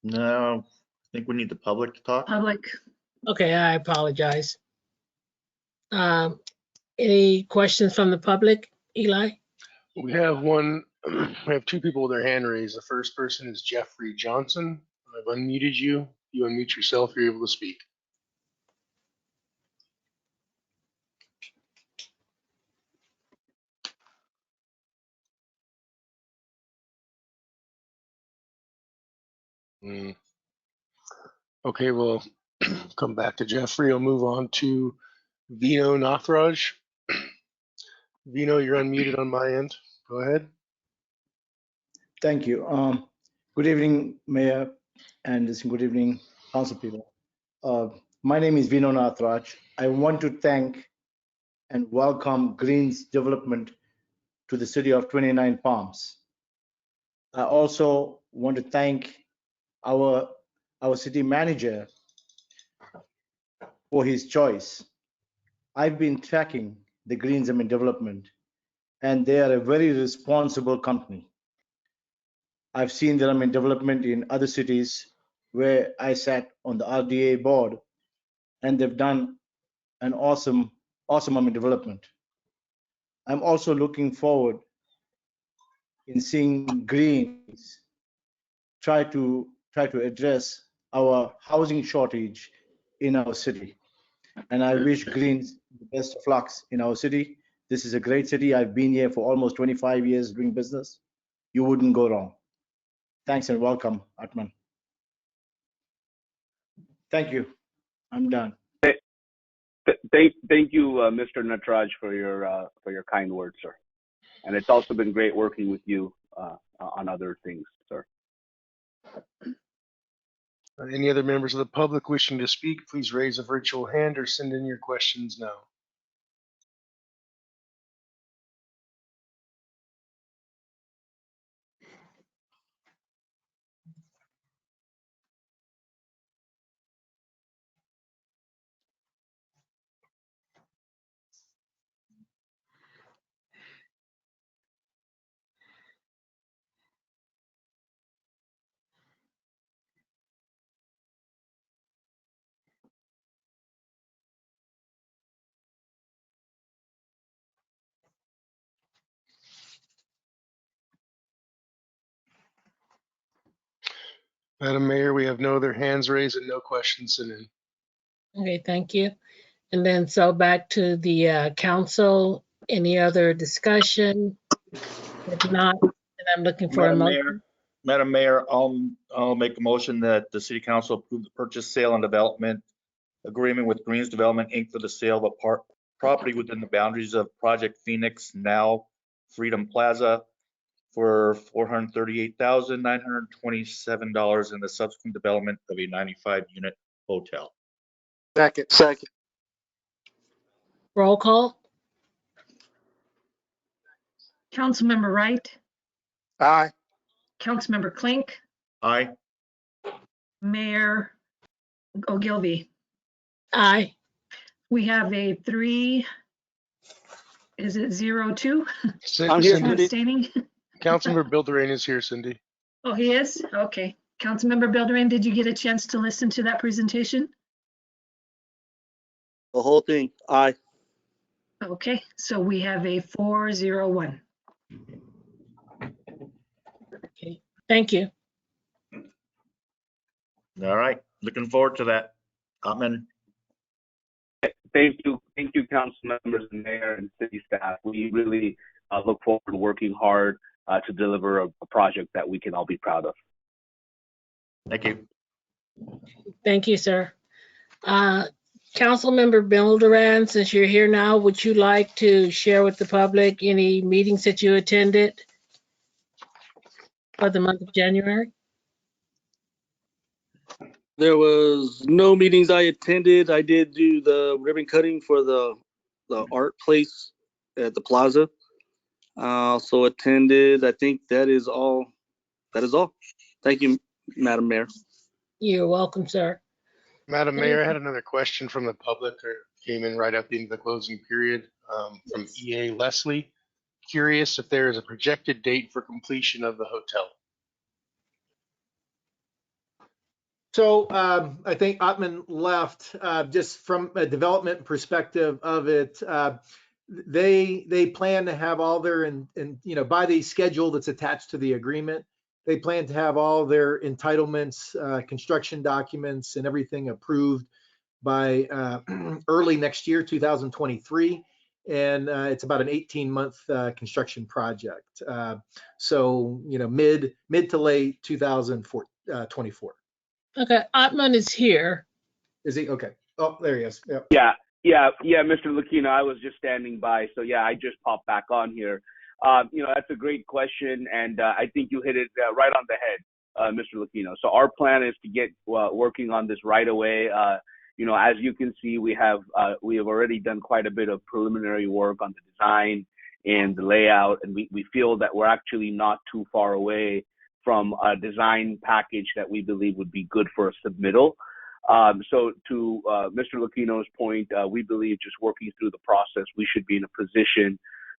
No, I think we need the public to talk. Public. Okay, I apologize. Any questions from the public, Eli? We have one. We have 2 people with their hand raised. The first person is Jeffrey Johnson. I've unmuted you. You unmute yourself. You're able to speak. Okay, we'll come back to Jeffrey. I'll move on to Vino Nathraj. Vino, you're unmuted on my end. Go ahead. Thank you. Good evening, Mayor, and good evening, council people. My name is Vino Nathraj. I want to thank and welcome Green's development to the city of 29 Palms. I also want to thank our city manager for his choice. I've been tracking the Greens development, and they are a very responsible company. I've seen them in development in other cities where I sat on the RDA board, and they've done an awesome development. I'm also looking forward in seeing Greens try to address our housing shortage in our city. And I wish Greens the best of luck in our city. This is a great city. I've been here for almost 25 years doing business. You wouldn't go wrong. Thanks and welcome, Atman. Thank you. I'm done. Thank you, Mr. Natraj, for your kind words, sir. And it's also been great working with you on other things, sir. Any other members of the public wishing to speak, please raise a virtual hand or send in your questions now. Madam Mayor, we have no other hands raised and no questions sent in. Okay, thank you. And then so back to the council. Any other discussion? If not, then I'm looking for a motion. Madam Mayor, I'll make a motion that the city council approve the purchase, sale, and development agreement with Greens Development Inc. for the sale of a property within the boundaries of Project Phoenix, now Freedom Plaza, for $438,927 in the subsequent development of a 95-unit hotel. Second. Roll call. Councilmember Wright, Aye. Councilmember Klink, Aye. Mayor Ogilvy. Aye. We have a 3, is it 0-2? I'm here, Cindy. Abstaining? Councilmember Bilderrain is here, Cindy. Oh, he is? Okay. Councilmember Bilderrain, did you get a chance to listen to that presentation? The whole thing. Aye. Okay, so we have a 4-0-1. Okay, thank you. All right, looking forward to that. Amen. Thank you, council members and mayor and city staff. We really look forward to working hard to deliver a project that we can all be proud of. Thank you. Thank you, sir. Councilmember Bilderrain, since you're here now, would you like to share with the public any meetings that you attended for the month of January? There was no meetings I attended. I did do the ribbon cutting for the art place at the plaza. I also attended, I think that is all. That is all. Thank you, Madam Mayor. You're welcome, sir. Madam Mayor, I had another question from the public that came in right at the end of the closing period from EA Leslie. Curious if there is a projected date for completion of the hotel. So I think Ottman left. Just from a development perspective of it, they plan to have all their, by the schedule that's attached to the agreement, they plan to have all their entitlements, construction documents, and everything approved by early next year, 2023. And it's about an 18-month construction project. So, mid to late 2024. Okay, Ottman is here. Is he? Okay. Oh, there he is. Yep. Yeah, Mr. Lucchino, I was just standing by. So yeah, I just popped back on here. That's a great question. And I think you hit it right on the head, Mr. Lucchino. So our plan is to get working on this right away. As you can see, we have already done quite a bit of preliminary work on the design and the layout. And we feel that we're actually not too far away from a design package that we believe would be good for a submittal. So to Mr. Lucchino's point, we believe just working through the process, we should be in a position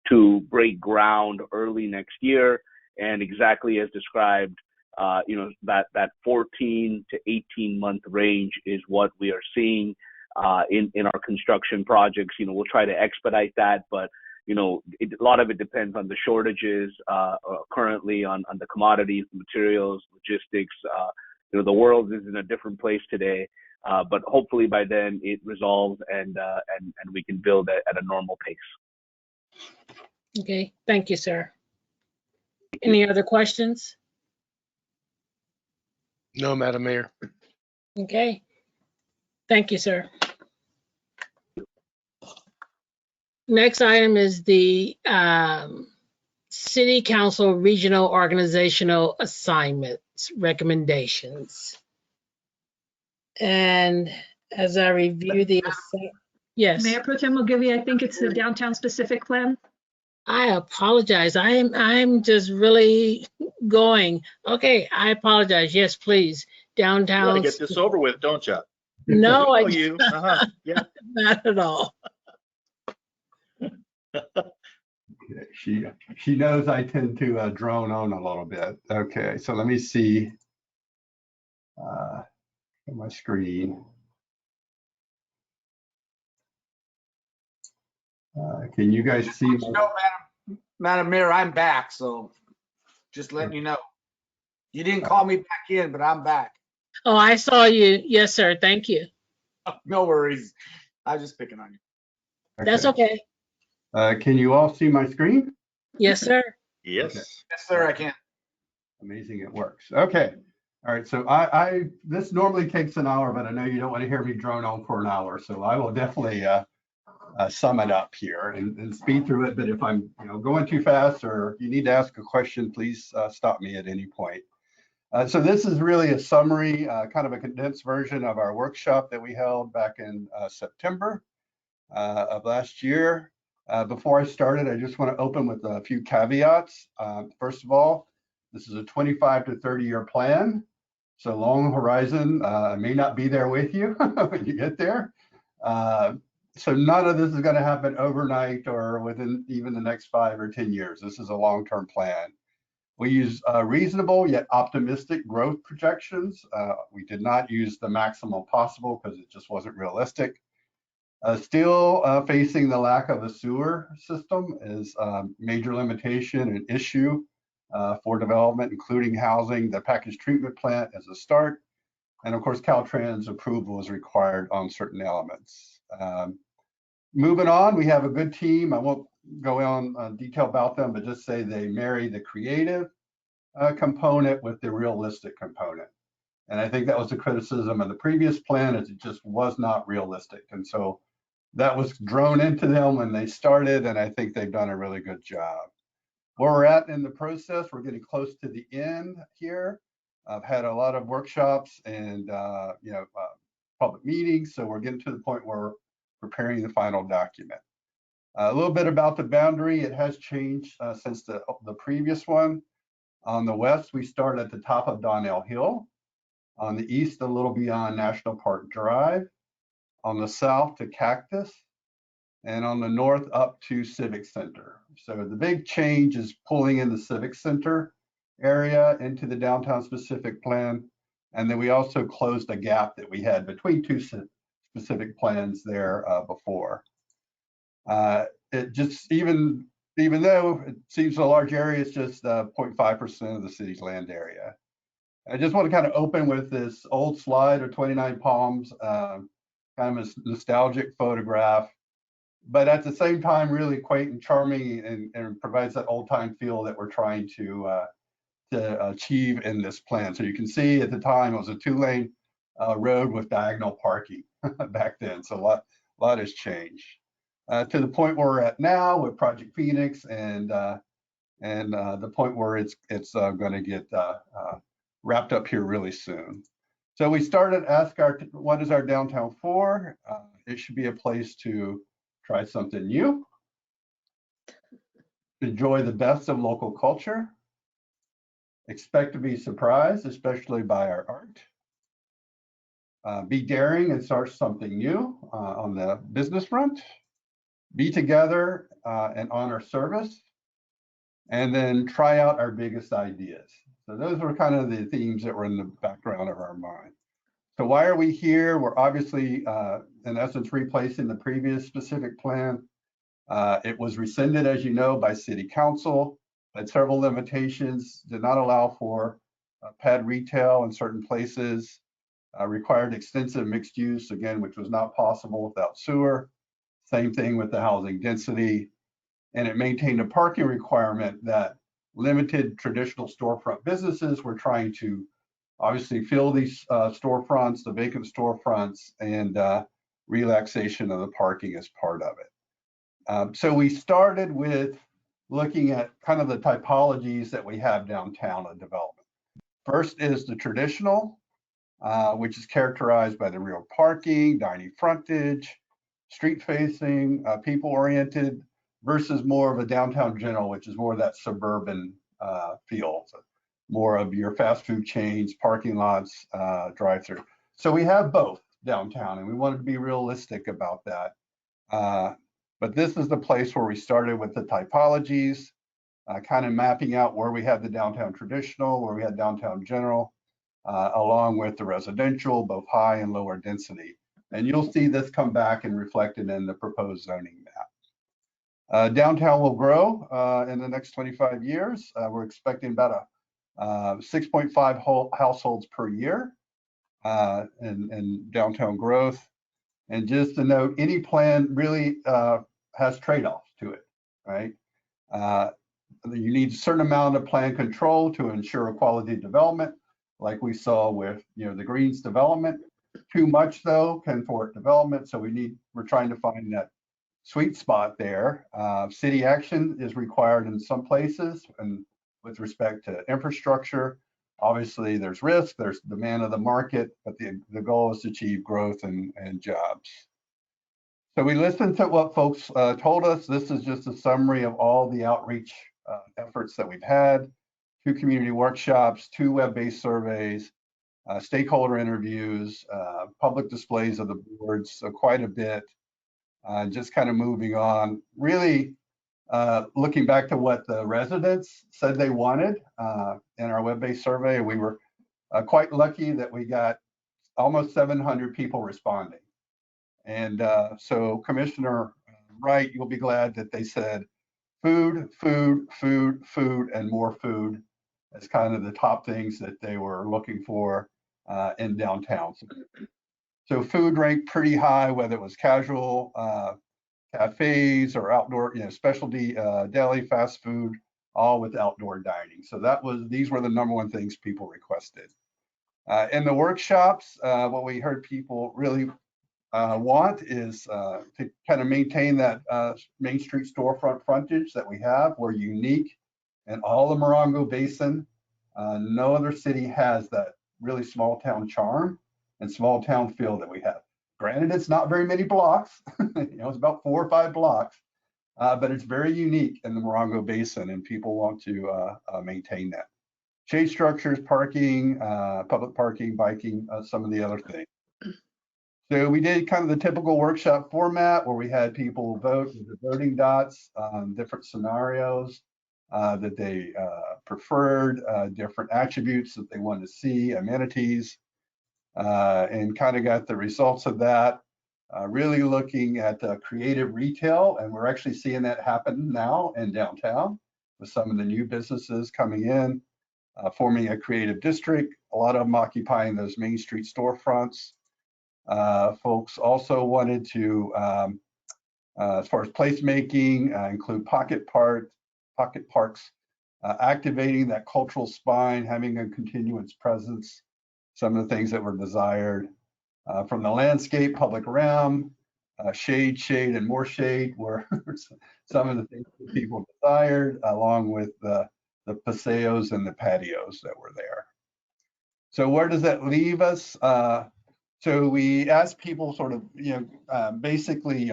to break ground early next year. And exactly as described, that 14 to 18 month range is what we are seeing in our construction projects. We'll try to expedite that, but a lot of it depends on the shortages currently on the commodities, materials, logistics. The world is in a different place today, but hopefully by then it resolves and we can build at a normal pace. Okay, thank you, sir. Any other questions? No, Madam Mayor. Okay, thank you, sir. Next item is the City Council Regional Organizational Assignments Recommendations. And as I review the, yes. Mayor Pro Tem Ogilvy, I think it's the downtown specific plan. I apologize. I'm just really going. Okay, I apologize. Yes, please. Downtown. You gotta get this over with, don't you? No, I you. Yeah. not at all. She knows I tend to drone on a little bit. Okay, so let me see my screen. Can you guys see? No, Madam Mayor, I'm back, so just letting you know. You didn't call me back in, but I'm back. Oh, I saw you. Yes, sir. Thank you. No worries. I was just picking on you. That's okay. Can you all see my screen? Yes, sir. Yes. Okay. Yes, sir, I can. Amazing, it works. Okay. All right, so this normally takes an hour, but I know you don't want to hear me drone on for an hour, so I will definitely sum it up here and speed through it. But if I'm going too fast or you need to ask a question, please stop me at any point. So this is really a summary, kind of a condensed version of our workshop that we held back in September of last year. Before I started, I just want to open with a few caveats. First of all, this is a 25 to 30-year plan. So long horizon, I may not be there with you when you get there. So none of this is going to happen overnight or within even the next 5 or 10 years. This is a long-term plan. We use reasonable yet optimistic growth projections. We did not use the maximum possible because it just wasn't realistic. Still facing the lack of a sewer system is a major limitation and issue for development, including housing. The package treatment plant as a start. And of course, Caltrans approval is required on certain elements. Moving on, we have a good team. I won't go on detail about them, but just say they marry the creative component with the realistic component. And I think that was the criticism of the previous plan, is it just was not realistic. And so that was drone into them when they started, and I think they've done a really good job. Where we're at in the process, we're getting close to the end here. I've had a lot of workshops and public meetings, so we're getting to the point where we're preparing the final document. A little bit about the boundary. It has changed since the previous one. On the west, we start at the top of Donnell Hill. On the east, a little beyond National Park Drive. On the south to Cactus. And on the north up to Civic Center. So the big change is pulling in the Civic Center area into the downtown specific plan. And then we also closed a gap that we had between two specific plans there before. It just, even though it seems a large area, it's just 0.5% of the city's land area. I just want to kind of open with this old slide of 29 Palms, kind of a nostalgic photograph, but at the same time, really quaint and charming, and provides that old time feel that we're trying to achieve in this plan. So you can see at the time it was a 2-lane road with diagonal parking back then. So a lot has changed to the point where we're at now with Project Phoenix, and the point where it's going to get wrapped up here really soon. So we started ask what is our downtown for? It should be a place to try something new, enjoy the best of local culture, expect to be surprised, especially by our art, be daring and start something new on the business front, be together and honor service, and then try out our biggest ideas. So those were kind of the themes that were in the background of our mind. So why are we here? We're obviously, in essence, replacing the previous specific plan. It was rescinded, as you know, by City Council, had several limitations, did not allow for pad retail in certain places, required extensive mixed use, again, which was not possible without sewer. Same thing with the housing density. And it maintained a parking requirement that limited traditional storefront businesses. We're trying to obviously fill these storefronts, the vacant storefronts, and relaxation of the parking as part of it. So we started with looking at kind of the typologies that we have downtown in development. First is the traditional, which is characterized by the rear parking, dining frontage, street facing, people oriented, versus more of a downtown general, which is more of that suburban feel. So more of your fast food chains, parking lots, drive-through. So we have both downtown, and we wanted to be realistic about that. But this is the place where we started with the typologies, kind of mapping out where we had the downtown traditional, where we had downtown general, along with the residential, both high and lower density. And you'll see this come back and reflected in the proposed zoning map. Downtown will grow in the next 25 years. We're expecting about 6.5 households per year in downtown growth. And just to note, any plan really has trade-offs to it, right? You need a certain amount of plan control to ensure a quality development, like we saw with the Greens development. Too much though can thwart development, so we're trying to find that sweet spot there. City action is required in some places, and with respect to infrastructure, obviously there's risk, there's demand of the market, but the goal is to achieve growth and jobs. So we listened to what folks told us. This is just a summary of all the outreach efforts that we've had: 2 community workshops, 2 web-based surveys, stakeholder interviews, public displays of the boards, so quite a bit. Just kind of moving on, really looking back to what the residents said they wanted in our web-based survey. We were quite lucky that we got almost 700 people responding. And so Commissioner Wright, you'll be glad that they said food, food, food, food, and more food as kind of the top things that they were looking for in downtown. So food ranked pretty high, whether it was casual cafes or outdoor, specialty deli, fast food, all with outdoor dining. So these were the #1 things people requested. In the workshops, what we heard people really want is to kind of maintain that Main Street storefront frontage that we have. We're unique in all the Morongo Basin. No other city has that really small town charm and small town feel that we have. Granted, it's not very many blocks. It's about 4 or 5 blocks, but it's very unique in the Morongo Basin, and people want to maintain that. Shade structures, parking, public parking, biking, some of the other things. So we did kind of the typical workshop format where we had people vote with the voting dots on different scenarios that they preferred, different attributes that they wanted to see, amenities, and kind of got the results of that. Really looking at creative retail, and we're actually seeing that happen now in downtown with some of the new businesses coming in, forming a creative district, a lot of them occupying those Main Street storefronts. Folks also wanted to, as far as placemaking, include pocket parks, activating that cultural spine, having a continuous presence, some of the things that were desired. From the landscape, public realm, shade, and more shade were some of the things that people desired, along with the paseos and the patios that were there. So where does that leave us? So we asked people sort of, basically,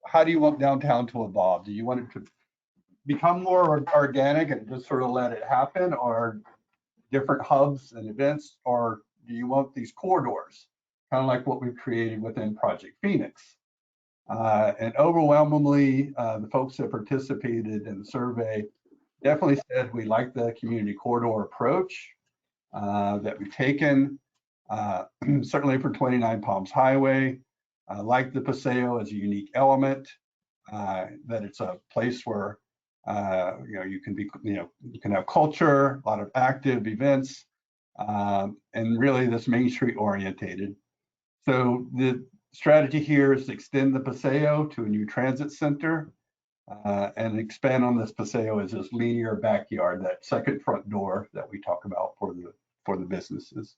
how do you want downtown to evolve? Do you want it to become more organic and just sort of let it happen, or different hubs and events, or do you want these corridors, kind of like what we've created within Project Phoenix? And overwhelmingly, the folks that participated in the survey definitely said we like the community corridor approach that we've taken. Certainly for 29 Palms Highway, like the Paseo as a unique element, that it's a place where you can have culture, a lot of active events, and really this Main Street orientated. So the strategy here is to extend the Paseo to a new transit center and expand on this Paseo as this linear backyard, that second front door that we talk about for the businesses.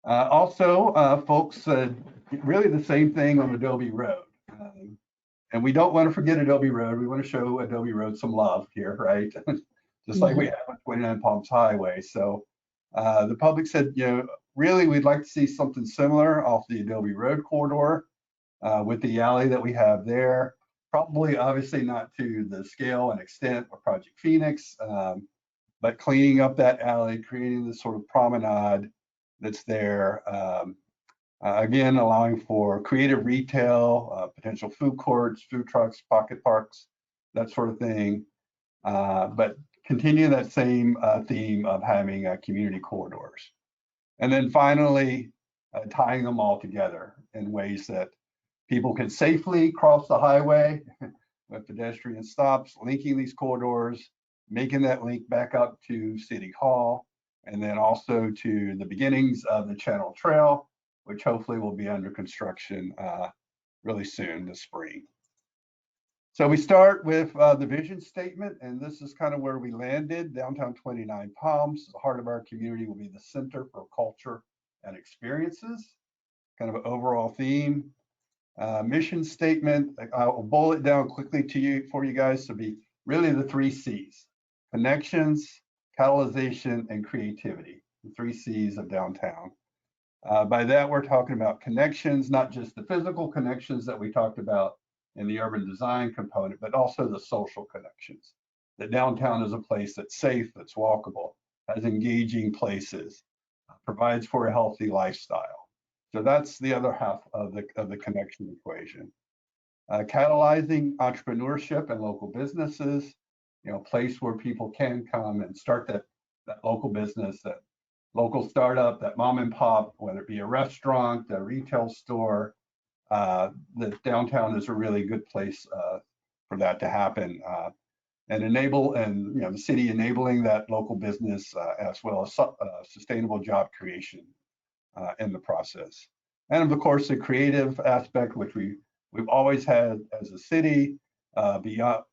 Also, folks said really the same thing on Adobe Road. And we don't want to forget Adobe Road. We want to show Adobe Road some love here, right? Just like we have on 29 Palms Highway. So the public said, really we'd like to see something similar off the Adobe Road corridor with the alley that we have there. Probably, obviously not to the scale and extent of Project Phoenix, but cleaning up that alley, creating this sort of promenade that's there. Again, allowing for creative retail, potential food courts, food trucks, pocket parks, that sort of thing. But continue that same theme of having community corridors. And then finally, tying them all together in ways that people can safely cross the highway with pedestrian stops, linking these corridors, making that link back up to City Hall, and then also to the beginnings of the Channel Trail, which hopefully will be under construction really soon this spring. So we start with the vision statement, and this is kind of where we landed. Downtown 29 Palms, the heart of our community, will be the center for culture and experiences. Kind of an overall theme. Mission statement, I'll boil it down quickly for you guys to be really the 3 C's: connections, catalyzation, and creativity. The 3 C's of downtown. By that, we're talking about connections, not just the physical connections that we talked about in the urban design component, but also the social connections. The downtown is a place that's safe, that's walkable, has engaging places, provides for a healthy lifestyle. So that's the other half of the connection equation. Catalyzing entrepreneurship and local businesses, a place where people can come and start that local business, that local startup, that mom and pop, whether it be a restaurant, a retail store. The downtown is a really good place for that to happen, and the city enabling that local business as well as sustainable job creation in the process. And of course, the creative aspect, which we've always had as a city, beyond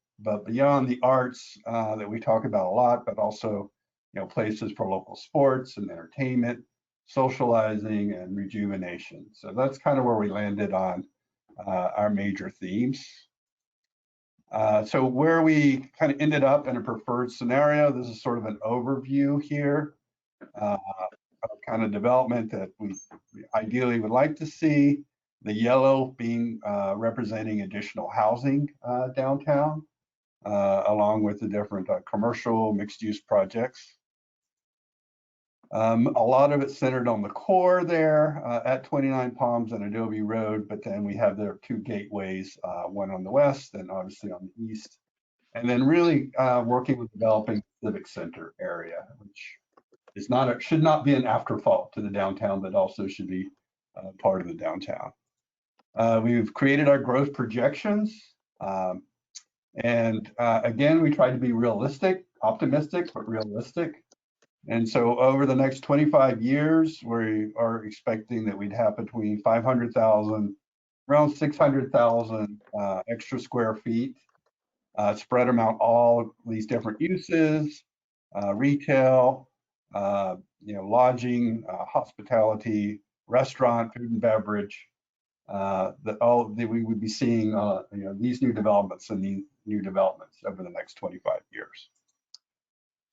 the arts that we talk about a lot, but also places for local sports and entertainment, socializing, and rejuvenation. So that's kind of where we landed on our major themes. So where we kind of ended up in a preferred scenario, this is sort of an overview here of kind of development that we ideally would like to see. The yellow being representing additional housing downtown, along with the different commercial mixed-use projects. A lot of it centered on the core there at 29 Palms and Adobe Road, but then we have their 2 gateways, one on the west and obviously on the east. And then really working with developing the civic center area, which should not be an afterthought to the downtown, but also should be part of the downtown. We've created our growth projections. And again, we try to be realistic, optimistic, but realistic. And so over the next 25 years, we are expecting that we'd have between 500,000, around 600,000 extra square feet, spread among all these different uses, retail, lodging, hospitality, restaurant, food and beverage, that we would be seeing these new developments and these new developments over the next 25 years.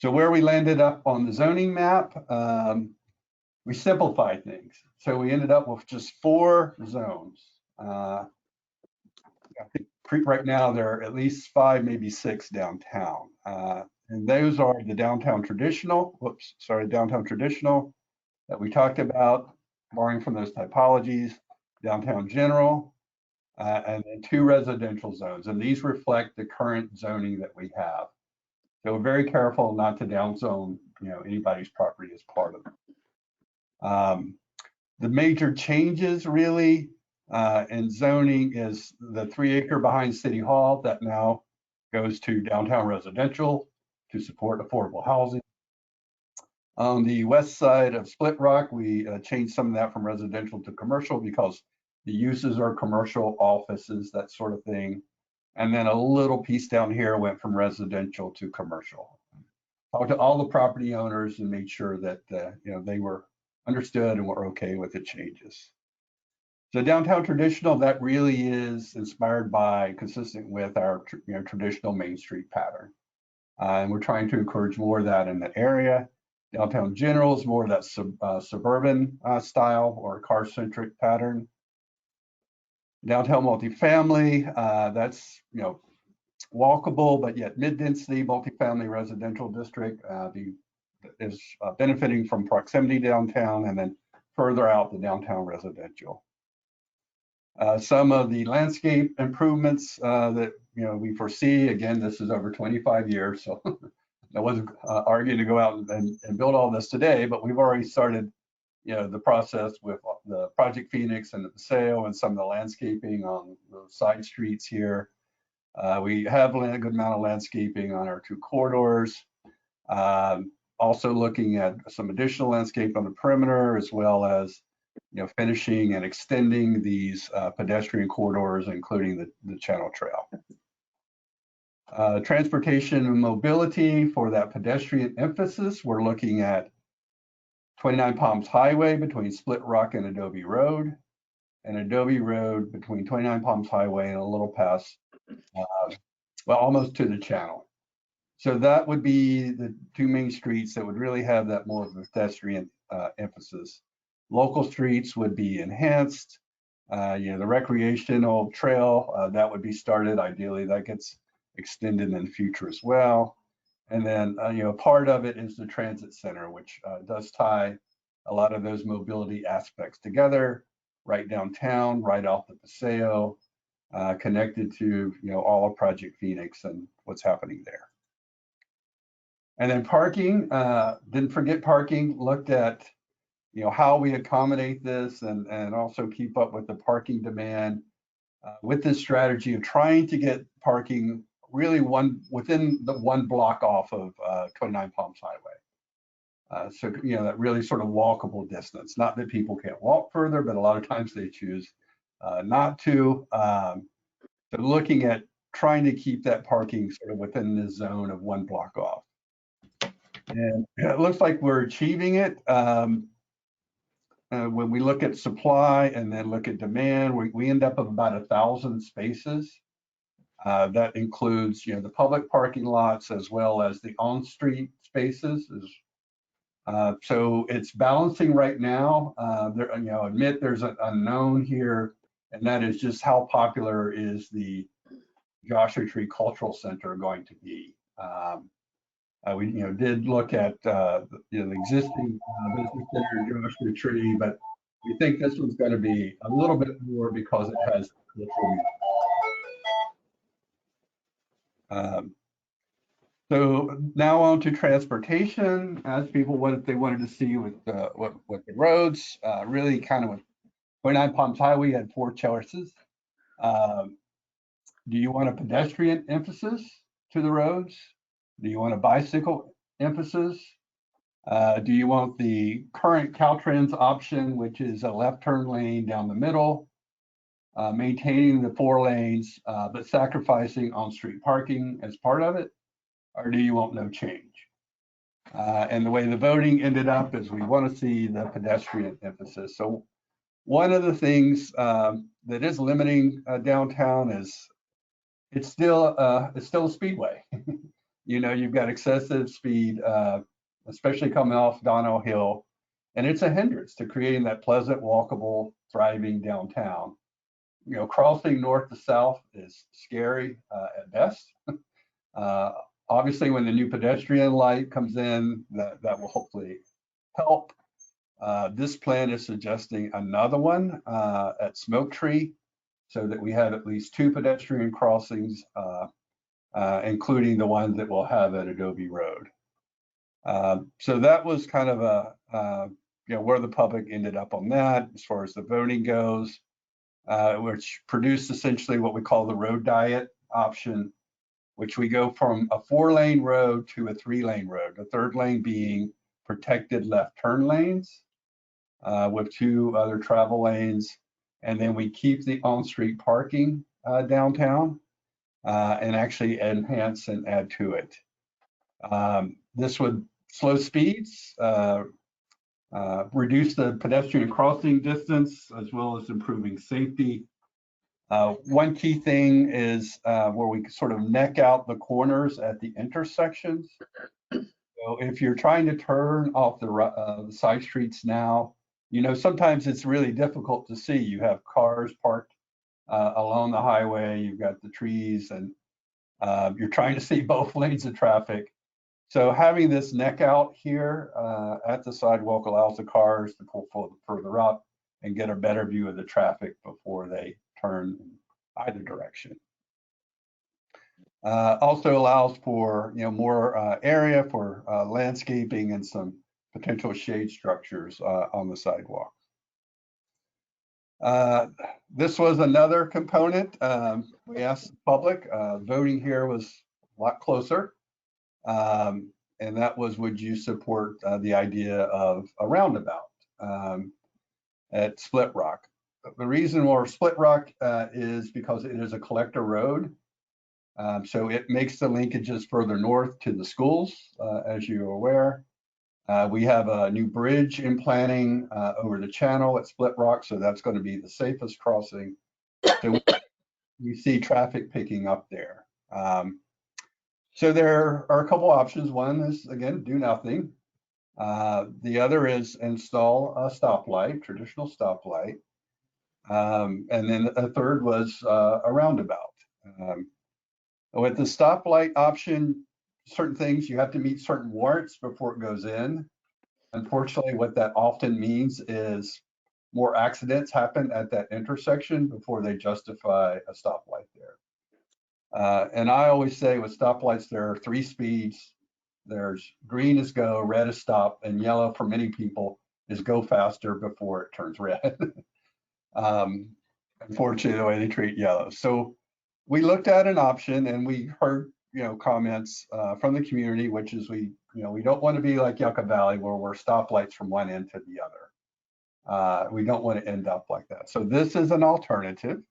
So where we landed up on the zoning map, we simplified things. So we ended up with just 4 zones. I think right now there are at least 5, maybe 6 downtown. And those are the downtown traditional that we talked about, borrowing from those typologies, downtown general, and then 2 residential zones. And these reflect the current zoning that we have. So we're very careful not to downzone, anybody's property as part of it. The major changes really in zoning is the 3-acre behind City Hall that now goes to downtown residential to support affordable housing. On the west side of Split Rock, we changed some of that from residential to commercial because the uses are commercial, offices, that sort of thing. And then a little piece down here went from residential to commercial. Talked to all the property owners and made sure that they were understood and were okay with the changes. So downtown traditional, that really is inspired by, consistent with our traditional Main Street pattern. And we're trying to encourage more of that in the area. Downtown general is more of that suburban style or car-centric pattern. Downtown multifamily, that's walkable but yet mid-density multifamily residential district is benefiting from proximity downtown, and then further out the downtown residential. Some of the landscape improvements that we foresee, again, this is over 25 years, so I wasn't arguing to go out and build all this today, but we've already started the process with the Project Phoenix and the Paseo and some of the landscaping on the side streets here. We have a good amount of landscaping on our 2 corridors. Also looking at some additional landscape on the perimeter, as well as finishing and extending these pedestrian corridors, including the Channel Trail. Transportation and mobility for that pedestrian emphasis, we're looking at 29 Palms Highway between Split Rock and Adobe Road, and Adobe Road between 29 Palms Highway and a little past, well, almost to the channel. So that would be the 2 main streets that would really have that more of a pedestrian emphasis. Local streets would be enhanced. The recreational trail, that would be started. Ideally, that gets extended in the future as well. And then, part of it is the transit center, which does tie a lot of those mobility aspects together, right downtown, right off the Paseo, connected to, all of Project Phoenix and what's happening there. And then parking, didn't forget parking, looked at, how we accommodate this and also keep up with the parking demand with this strategy of trying to get parking really within the 1 block off of 29 Palms Highway. So, that really sort of walkable distance. Not that people can't walk further, but a lot of times they choose not to. So looking at trying to keep that parking sort of within the zone of 1 block off. And it looks like we're achieving it. When we look at supply and then look at demand, we end up with about 1,000 spaces. That includes, the public parking lots as well as the on-street spaces. So it's balancing right now. Admit there's an unknown here, and that is just how popular is the Joshua Tree Cultural Center going to be. We did look at the existing business center in Joshua Tree, but we think this one's going to be a little bit more because it has so now on to transportation. As people what they wanted to see with what the roads, really kind of with 29 Palms Highway had 4 choices. Do you want a pedestrian emphasis to the roads? Do you want a bicycle emphasis? Do you want the current Caltrans option, which is a left turn lane down the middle, maintaining the 4 lanes, but sacrificing on-street parking as part of it? Or do you want no change? And the way the voting ended up is we want to see the pedestrian emphasis. So one of the things that is limiting downtown is it's still a speedway. You've got excessive speed, especially coming off Donnell Hill, and it's a hindrance to creating that pleasant, walkable, thriving downtown. Crossing north to south is scary at best. Obviously, when the new pedestrian light comes in, that will hopefully help. This plan is suggesting another one at Smoke Tree, so that we have at least 2 pedestrian crossings, including the ones that we'll have at Adobe Road. So that was kind of where the public ended up on that as far as the voting goes, which produced essentially what we call the road diet option, which we go from a 4-lane road to a 3-lane road, the 3rd lane being protected left turn lanes with 2 other travel lanes. And then we keep the on-street parking downtown and actually enhance and add to it. This would slow speeds, reduce the pedestrian crossing distance, as well as improving safety. One key thing is where we sort of neck out the corners at the intersections. So if you're trying to turn off the side streets now, sometimes it's really difficult to see. You have cars parked along the highway, you've got the trees, and you're trying to see both lanes of traffic. So having this neck out here at the sidewalk allows the cars to pull further up and get a better view of the traffic before they turn in either direction. Also allows for more area for landscaping and some potential shade structures on the sidewalk. This was another component. We asked the public, voting here was a lot closer. And that was, would you support the idea of a roundabout at Split Rock? The reason we're Split Rock is because it is a collector road. So it makes the linkages further north to the schools, as you're aware. We have a new bridge in planning over the channel at Split Rock, so that's going to be the safest crossing. So we see traffic picking up there. So there are a couple options. One is, again, do nothing. The other is install a stoplight, traditional stoplight. And then a third was a roundabout. With the stoplight option, certain things, you have to meet certain warrants before it goes in. Unfortunately, what that often means is more accidents happen at that intersection before they justify a stoplight there. And I always say with stoplights, there are 3 speeds. There's green is go, red is stop, and yellow for many people is go faster before it turns red. Unfortunately, the way they treat yellow. So we looked at an option and we heard, comments from the community, which is we don't want to be like Yucca Valley where we're stoplights from one end to the other. We don't want to end up like that. So this is an alternative.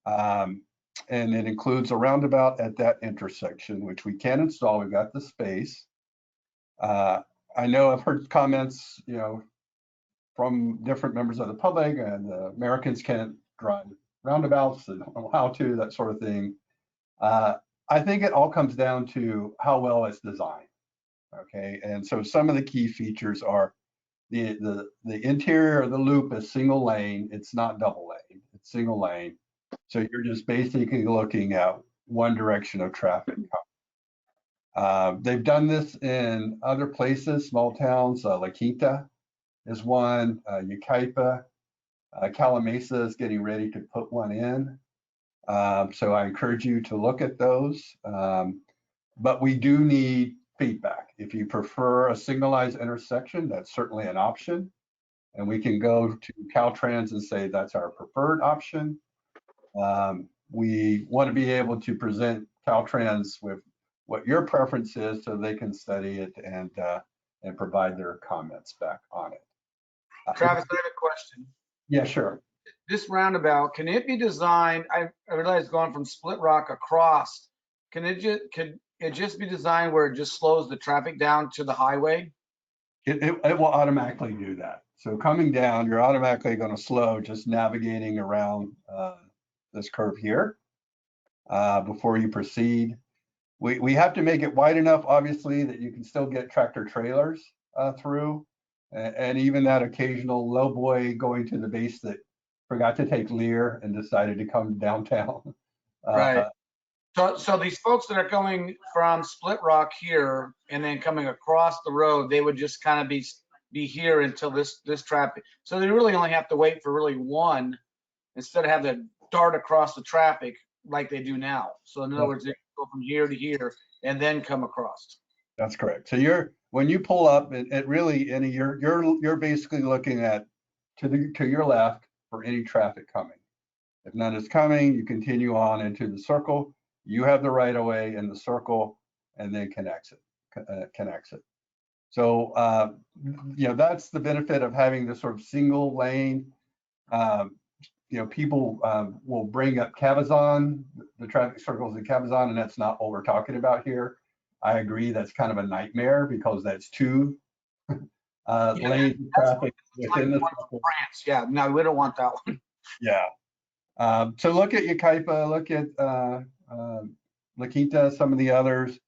And it includes a roundabout at that intersection, which we can install. We've got the space. I know I've heard comments, from different members of the public, and Americans can't drive roundabouts, they don't know how to, that sort of thing. I think it all comes down to how well it's designed. Okay, and so some of the key features are the interior of the loop is single lane. It's not double lane, it's single lane. So you're just basically looking at one direction of traffic. They've done this in other places, small towns. La Quinta is one, Yucaipa, Calamasa is getting ready to put one in. So I encourage you to look at those. But we do need feedback. If you prefer a signalized intersection, that's certainly an option. And we can go to Caltrans and say that's our preferred option. We want to be able to present Caltrans with what your preference is so they can study it and provide their comments back on it. Travis, I have a question. Yeah, sure. This roundabout, can it be designed? I realize going from Split Rock across, could it just be designed where it just slows the traffic down to the highway? It will automatically do that. So coming down, you're automatically going to slow just navigating around this curve here before you proceed. We have to make it wide enough, obviously, that you can still get tractor trailers through, and even that occasional low boy going to the base that forgot to take Lear and decided to come downtown. Right. So these folks that are coming from Split Rock here and then coming across the road, they would just kind of be here until this traffic. So they really only have to wait for really one instead of having to dart across the traffic like they do now. So in other words, they go from here to here and then come across. That's correct. So when you pull up, it really you're basically looking at to your left for any traffic coming. If none is coming, you continue on into the circle. You have the right of way in the circle, and then connects it. So that's the benefit of having this sort of single lane. People will bring up Cabazon, the traffic circles in Cabazon, and that's not what we're talking about here. I agree, that's kind of a nightmare because that's 2 lanes of traffic within the circle. France. Yeah, no, we don't want that one. Yeah. So look at Yucaipa, look at La Quinta, some of the others.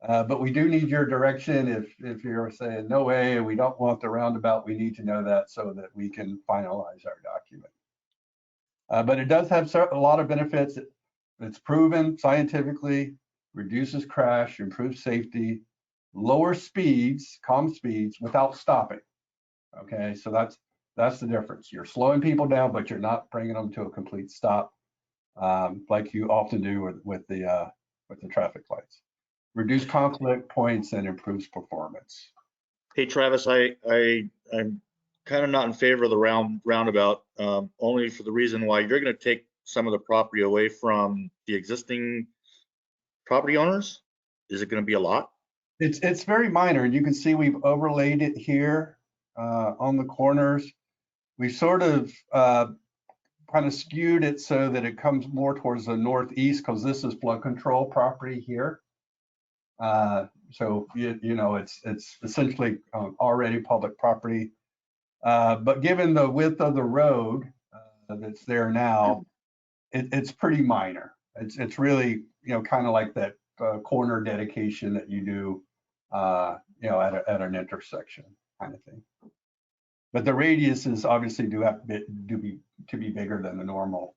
But we do need your direction. If you're saying no way, we don't want the roundabout, we need to know that so that we can finalize our document. But it does have a lot of benefits. It's proven scientifically, reduces crash, improves safety, lower speeds, calm speeds without stopping. Okay, so that's the difference. You're slowing people down, but you're not bringing them to a complete stop, like you often do with the traffic lights. Reduce conflict points and improves performance. Hey, Travis, I'm kind of not in favor of the roundabout, only for the reason why you're going to take some of the property away from the existing property owners. Is it going to be a lot? It's very minor, and you can see we've overlaid it here on the corners. We sort of kind of skewed it so that it comes more towards the northeast, because this is flood control property here. So you know, it's essentially already public property. But given the width of the road that's there now, it's pretty minor. It's really, you know, kind of like that corner dedication that you do, you know, at an intersection kind of thing. But the radiuses obviously do have to be bigger than the normal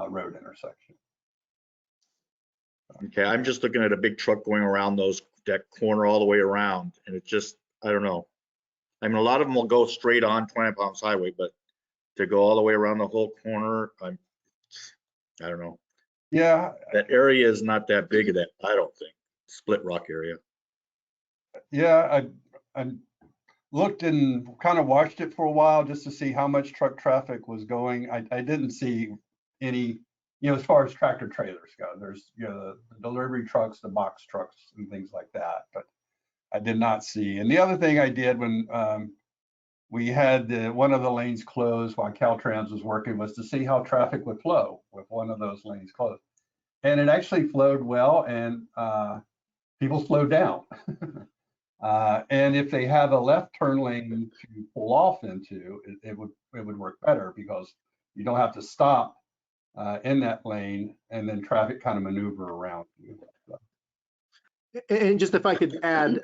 road intersection. Okay, I'm just looking at a big truck going around that corner all the way around, and it just, I don't know. I mean, a lot of them will go straight on 29 Palms Highway, but to go all the way around the whole corner, I don't know. Yeah. That area is not that big of that, I don't think. Split Rock area. Yeah, I looked and kind of watched it for a while just to see how much truck traffic was going. I didn't see any, you know, as far as tractor trailers go. There's, you know, the delivery trucks, the box trucks and things like that, but I did not see. And the other thing I did when we had one of the lanes closed while Caltrans was working was to see how traffic would flow with one of those lanes closed. And it actually flowed well, and people slowed down. And if they have a left turn lane to pull off into, it would work better, because you don't have to stop in that lane and then traffic kind of maneuver around you. And just if I could add,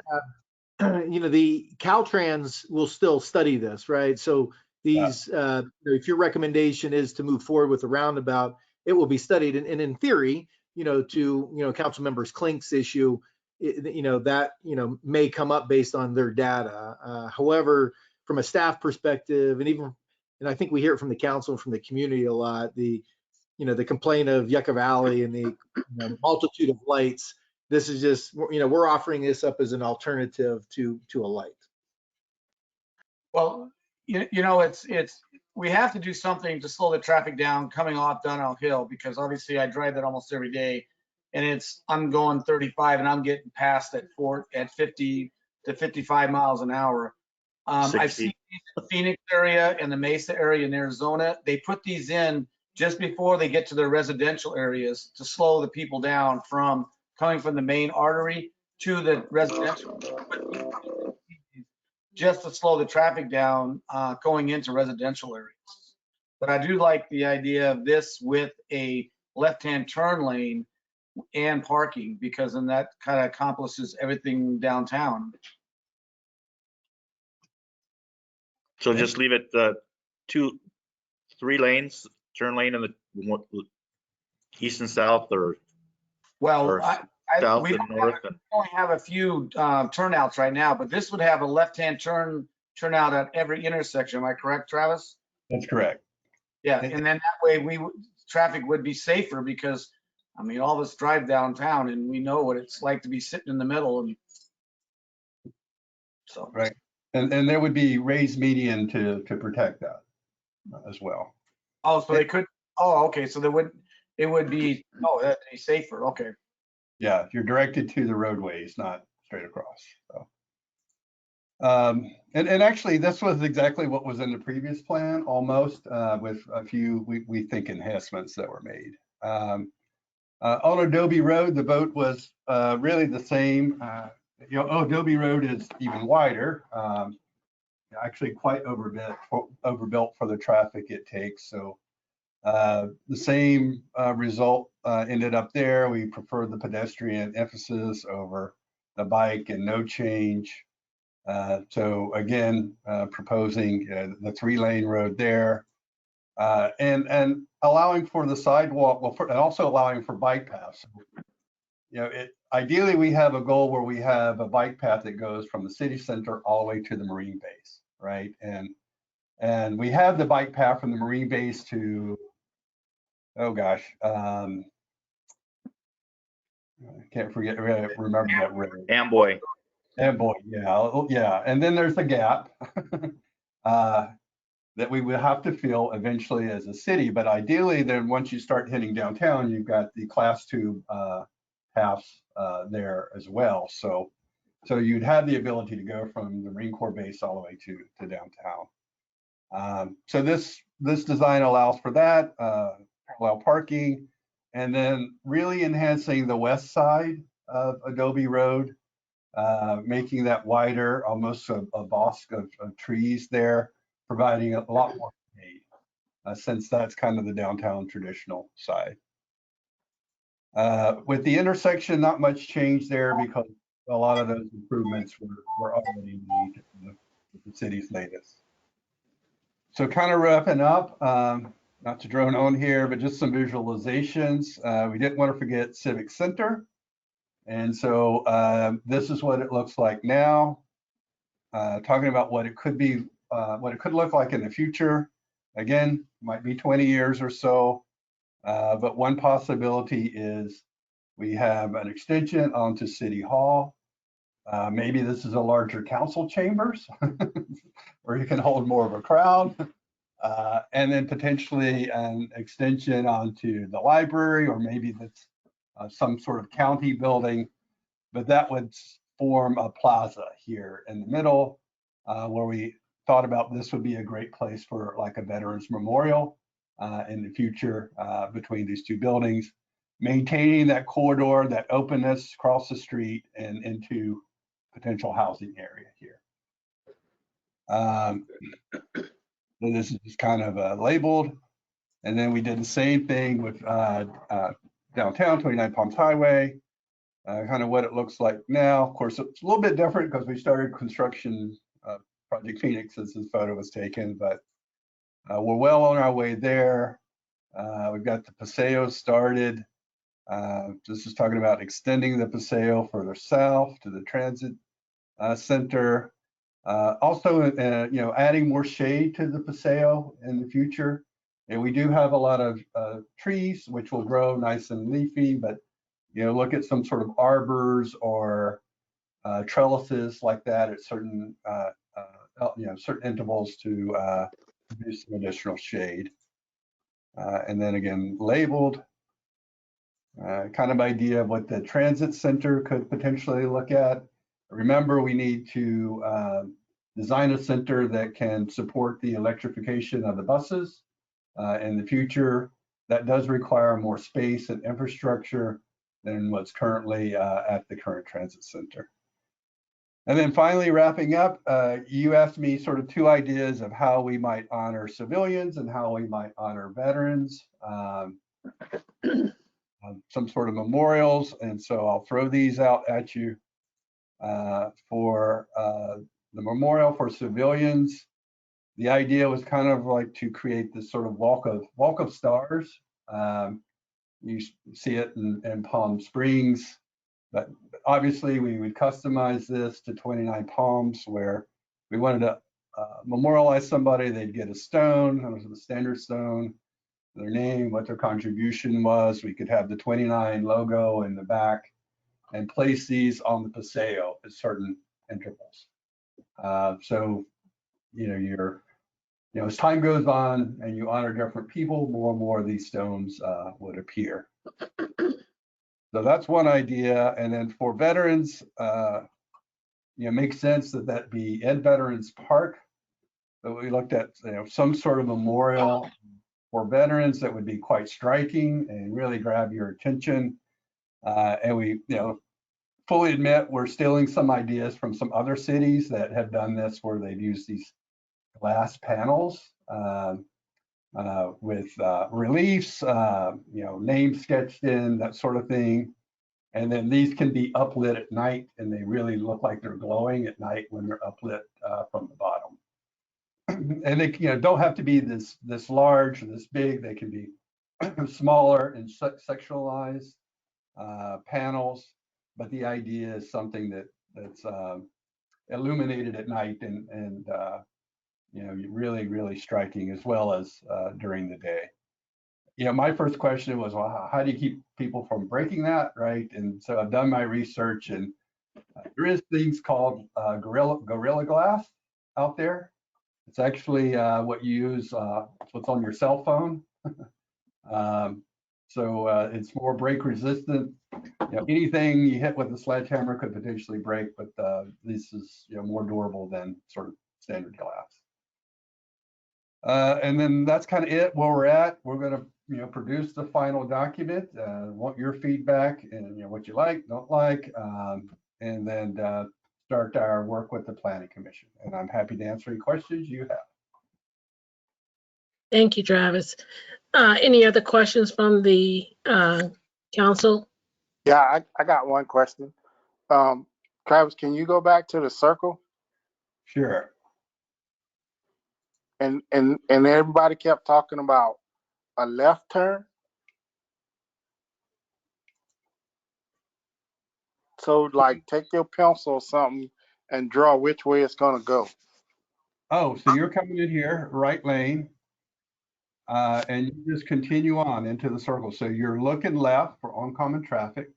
you know, the Caltrans will still study this, right? So these, if your recommendation is to move forward with the roundabout, it will be studied. And in theory, you know, to, you know, council members Klink's issue, you know, that, you know, may come up based on their data. However, from a staff perspective, and I think we hear it from the council and from the community a lot, the complaint of Yucca Valley and the multitude of lights. This is just, you know, we're offering this up as an alternative to a light. Well, you know, we have to do something to slow the traffic down coming off Donnell Hill, because obviously I drive that almost every day, and I'm going 35 and I'm getting past at 50 to 55 miles an hour. I've seen the Phoenix area and the Mesa area in Arizona. They put these in just before they get to their residential areas to slow the people down from coming from the main artery to the residential, just to slow the traffic down going into residential areas. But I do like the idea of this with a left-hand turn lane and parking, because then that kind of accomplishes everything downtown. So just leave it 3 lanes, turn lane in the east and south, or south we and north. only have a few turnouts right now, but this would have a left-hand turnout at every intersection. Am I correct, Travis? That's correct. Yeah, and then that way traffic would be safer, because I mean, all of us drive downtown and we know what it's like to be sitting in the middle, and so. Right, and there would be raised median to protect that as well. Oh, so they could. Oh, okay. So it would be. Oh, that'd be safer. Okay. Yeah, you're directed to the roadways, not straight across. So. And actually, this was exactly what was in the previous plan, almost, with a few, we think, enhancements that were made. On Adobe Road, the vote was really the same. You know, Adobe Road is even wider, actually quite overbuilt for the traffic it takes. So the same result ended up there. We preferred the pedestrian emphasis over the bike and no change. So again, proposing the 3-lane road there, and allowing for the sidewalk, and also allowing for bike paths. You know, ideally we have a goal where we have a bike path that goes from the city center all the way to the Marine base, right? And we have the bike path from the Marine base to, oh gosh, I can't remember that road. Amboy. Yeah, yeah. And then there's the gap. that we would have to fill eventually as a city. But ideally, then once you start hitting downtown, you've got the class 2 paths there as well. So you'd have the ability to go from the Marine Corps base all the way to downtown. So this design allows for that, parallel parking, and then really enhancing the west side of Adobe Road, making that wider, almost a bosque of trees there, providing a lot more shade, since that's kind of the downtown traditional side. With the intersection, not much change there because a lot of those improvements were already made with the city's latest. So kind of wrapping up, not to drone on here, but just some visualizations. We didn't want to forget Civic Center. And so this is what it looks like now, talking about what it could be, what it could look like in the future. Again, might be 20 years or so, but one possibility is we have an extension onto City Hall. Maybe this is a larger council chambers where you can hold more of a crowd. And then potentially an extension onto the library, or maybe that's some sort of county building, but that would form a plaza here in the middle, where we thought about this would be a great place for like a veterans memorial in the future between these two buildings, maintaining that corridor, that openness across the street and into potential housing area here. So this is just kind of labeled. And then we did the same thing with downtown 29 Palms Highway, kind of what it looks like now. Of course, it's a little bit different because we started construction Project Phoenix as this photo was taken, but we're well on our way there. We've got the Paseo started. This is talking about extending the Paseo further south to the transit center. Also, you know, adding more shade to the Paseo in the future. And we do have a lot of trees which will grow nice and leafy, but you know, look at some sort of arbors or trellises like that at certain you know, certain intervals to produce some additional shade. And then again, labeled, kind of idea of what the transit center could potentially look at. Remember, we need to design a center that can support the electrification of the buses in the future. That does require more space and infrastructure than what's currently at the current transit center. And then finally, wrapping up, you asked me sort of two ideas of how we might honor civilians and how we might honor veterans. Some sort of memorials, and so I'll throw these out at you. For the memorial for civilians, the idea was kind of like to create this sort of walk of stars. You see it in Palm Springs, but obviously we would customize this to 29 Palms, where we wanted to memorialize somebody. They'd get a stone, a standard stone, their name, what their contribution was. We could have the 29 logo in the back and place these on the Paseo at certain intervals. So, you know, as time goes on and you honor different people, more and more of these stones would appear. So that's one idea. And then for veterans, you know, makes sense that be Ed Veterans Park. So we looked at, you know, some sort of memorial for veterans that would be quite striking and really grab your attention. And we, you know, fully admit we're stealing some ideas from some other cities that have done this, where they've used these glass panels with reliefs, you know, names sketched in, that sort of thing. And then these can be uplit at night, and they really look like they're glowing at night when they're uplit from the bottom. And they, you know, don't have to be this large or this big. They can be smaller and sectionalized panels. But the idea is something that's illuminated at night and you know, really striking, as well as during the day. You know, my first question was, well, how do you keep people from breaking that, right? And so I've done my research, and there is things called Gorilla Glass out there. It's actually what you use, it's what's on your cell phone. So it's more break resistant. Anything you hit with a sledgehammer could potentially break, but this is more durable than sort of standard glass. And then that's kind of it where we're at. We're going to produce the final document. Want your feedback and what you like, don't like, and then start our work with the Planning Commission. And I'm happy to answer any questions you have. Thank you, Travis. Any other questions from the council? Yeah, I got one question. Travis, can you go back to the circle? Sure. And everybody kept talking about a left turn. So like take your pencil or something and draw which way it's gonna go. Oh, so you're coming in here, right lane, and you just continue on into the circle. So you're looking left for oncoming traffic,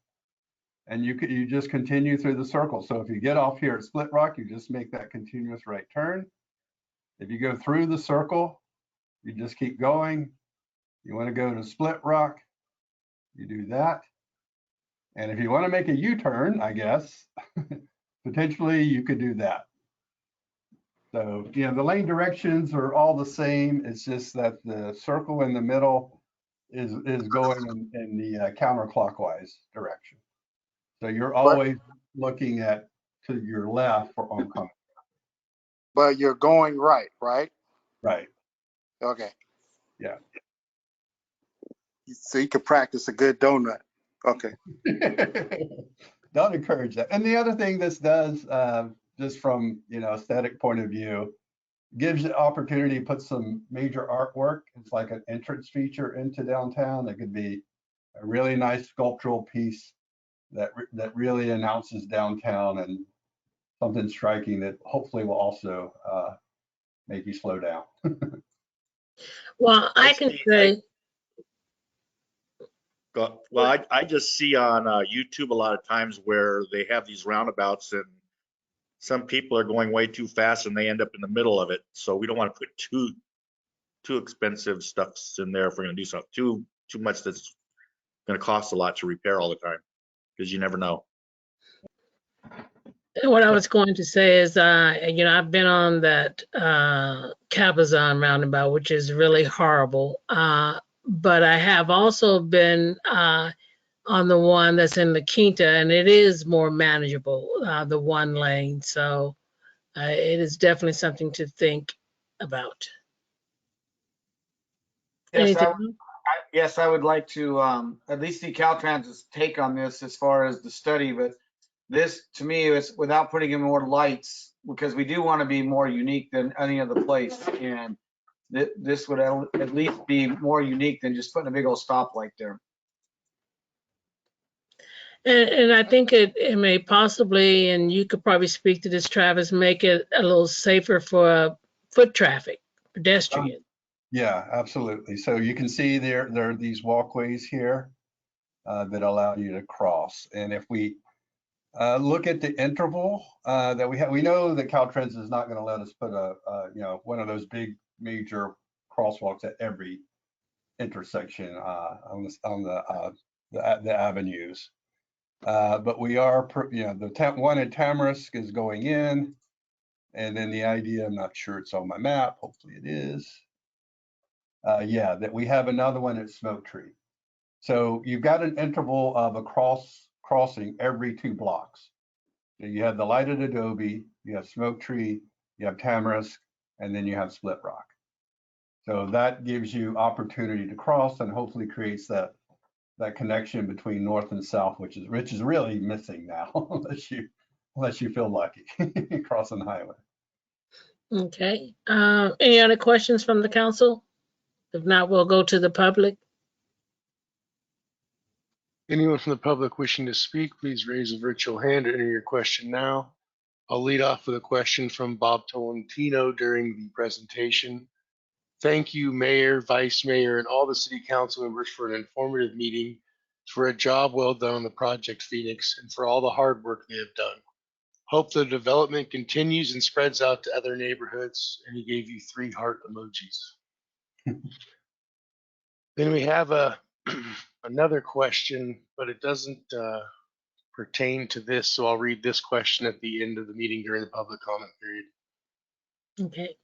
and you just continue through the circle. So if you get off here at Split Rock, you just make that continuous right turn. If you go through the circle, you just keep going. You want to go to Split Rock, you do that. And if you want to make a U-turn, I guess, potentially you could do that. So, the lane directions are all the same. It's just that the circle in the middle is going in the counterclockwise direction. So you're always looking to your left for oncoming. But you're going right, right? Right. Okay. Yeah. So you could practice a good donut. Okay. Don't encourage that. And the other thing this does, just from aesthetic point of view, gives you opportunity to put some major artwork. It's like an entrance feature into downtown. It could be a really nice sculptural piece that really announces downtown and something striking that hopefully will also make you slow down. Well, I can say. Well, I just see on YouTube a lot of times where they have these roundabouts and some people are going way too fast and they end up in the middle of it. So we don't want to put too expensive stuffs in there if we're going to do something too much that's going to cost a lot to repair all the time, because you never know. What I was going to say is, I've been on that Cabazon roundabout, which is really horrible. But I have also been on the one that's in La Quinta, and it is more manageable, the one lane. So it is definitely something to think about. Yes, I would like to at least see Caltrans's take on this as far as the study, but this to me is without putting in more lights, because we do want to be more unique than any other place. And this would at least be more unique than just putting a big old stoplight there. And I think it may possibly, and you could probably speak to this, Travis, make it a little safer for foot traffic, pedestrian. Yeah, absolutely. So you can see there are these walkways here that allow you to cross. And if we look at the interval that we have, we know that Caltrans is not going to let us put one of those big major crosswalks at every intersection on the avenues. But we are, the one in Tamarisk is going in, and then the idea, I'm not sure it's on my map, hopefully it is. That we have another one at Smoke Tree. So you've got an interval of a crossing every 2 blocks. So you have the lighted adobe, you have Smoke Tree, you have Tamarisk, and then you have Split Rock. So that gives you opportunity to cross and hopefully creates that connection between north and south, which is really missing now, unless you feel lucky crossing the highway. Okay. Any other questions from the council? If not, we'll go to the public. Anyone from the public wishing to speak, please raise a virtual hand or enter your question now. I'll lead off with a question from Bob Tolentino during the presentation. Thank you, Mayor, Vice Mayor, and all the City Council members for an informative meeting, for a job well done on the Project Phoenix, and for all the hard work they have done. Hope the development continues and spreads out to other neighborhoods. And he gave you 3 heart emojis. Then we have another question, but it doesn't pertain to this. So I'll read this question at the end of the meeting during the public comment period. Okay.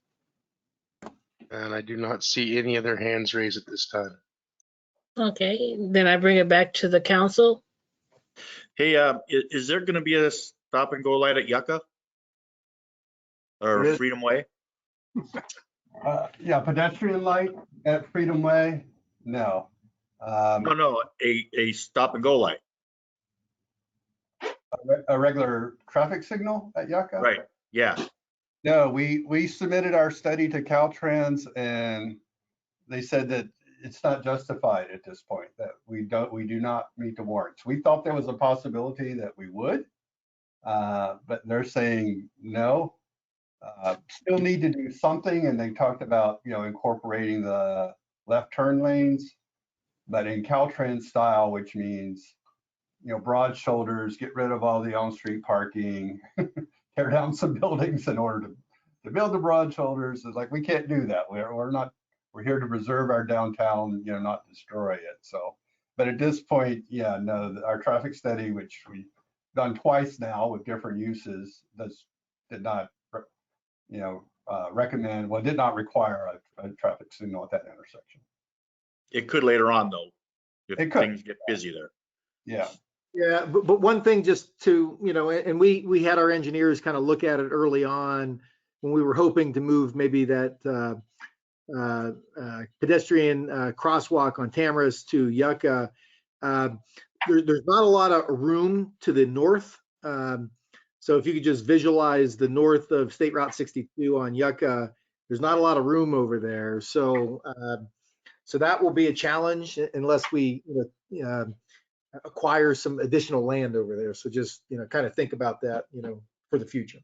And I do not see any other hands raised at this time. Okay, then I bring it back to the council. Hey, is there gonna be a stop and go light at Yucca? Or There is. Freedom Way? Yeah, pedestrian light at Freedom Way? No. No, a stop and go light. A regular traffic signal at Yucca? Right, yeah. No, we submitted our study to Caltrans and they said that it's not justified at this point, that we do not meet the warrants. We thought there was a possibility that we would, but they're saying no. Still need to do something, and they talked about, you know, incorporating the left turn lanes, but in Caltrans style, which means, you know, broad shoulders, get rid of all the on-street parking, tear down some buildings in order to build the broad shoulders. It's like, we can't do that. We're here to preserve our downtown, you know, not destroy it. So, but at this point, yeah, no, our traffic study, which we've done twice now with different uses, did not, you know, recommend, well, did not require a traffic signal at that intersection. It could later on though, if It could. things get busy there. Yeah. Yeah, but one thing just to, you know, and we had our engineers kind of look at it early on when we were hoping to move maybe that pedestrian crosswalk on Tamara's to Yucca. There's not a lot of room to the north. So if you could just visualize the north of State Route 62 on Yucca, there's not a lot of room over there. So so that will be a challenge unless we, you know, acquire some additional land over there. So just, you know, kind of think about that, you know, for the future.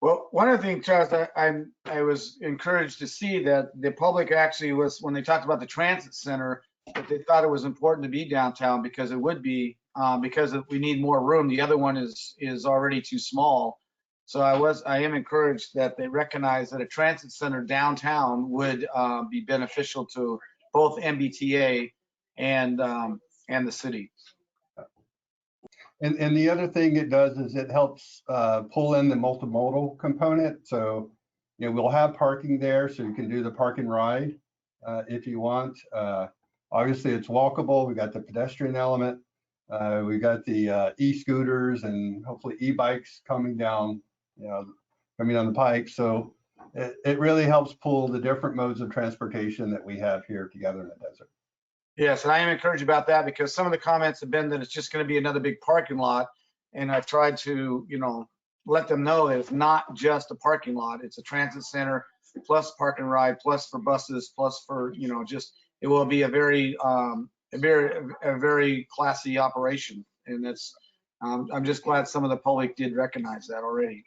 Well, one of the things, Charles, I was encouraged to see that the public actually was, when they talked about the transit center, that they thought it was important to be downtown because it would be, because we need more room. The other one is already too small. So I am encouraged that they recognize that a transit center downtown would be beneficial to both MBTA and the city. And the other thing it does is it helps pull in the multimodal component. So, you know, we'll have parking there, so you can do the park and ride if you want. Obviously, it's walkable. We got the pedestrian element. We got the e-scooters and hopefully e-bikes coming down, you know, coming down the pike. So it really helps pull the different modes of transportation that we have here together in the desert. Yes, and I am encouraged about that because some of the comments have been that it's just going to be another big parking lot. And I've tried to, you know, let them know that it's not just a parking lot. It's a transit center plus park and ride, plus for buses, plus for, you know, just, it will be a very classy operation. And that's, I'm just glad some of the public did recognize that already.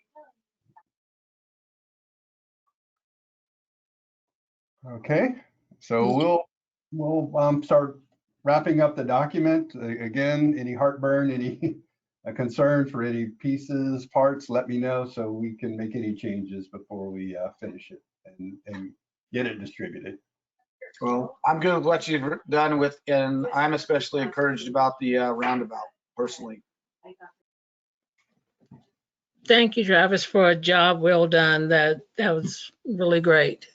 Okay, so we'll start wrapping up the document. Again, any heartburn, any concerns for any pieces, parts, let me know so we can make any changes before we finish it and get it distributed. Well, I'm good with what you've done with, and I'm especially encouraged about the roundabout personally. Thank you, Travis, for a job well done. That was really great.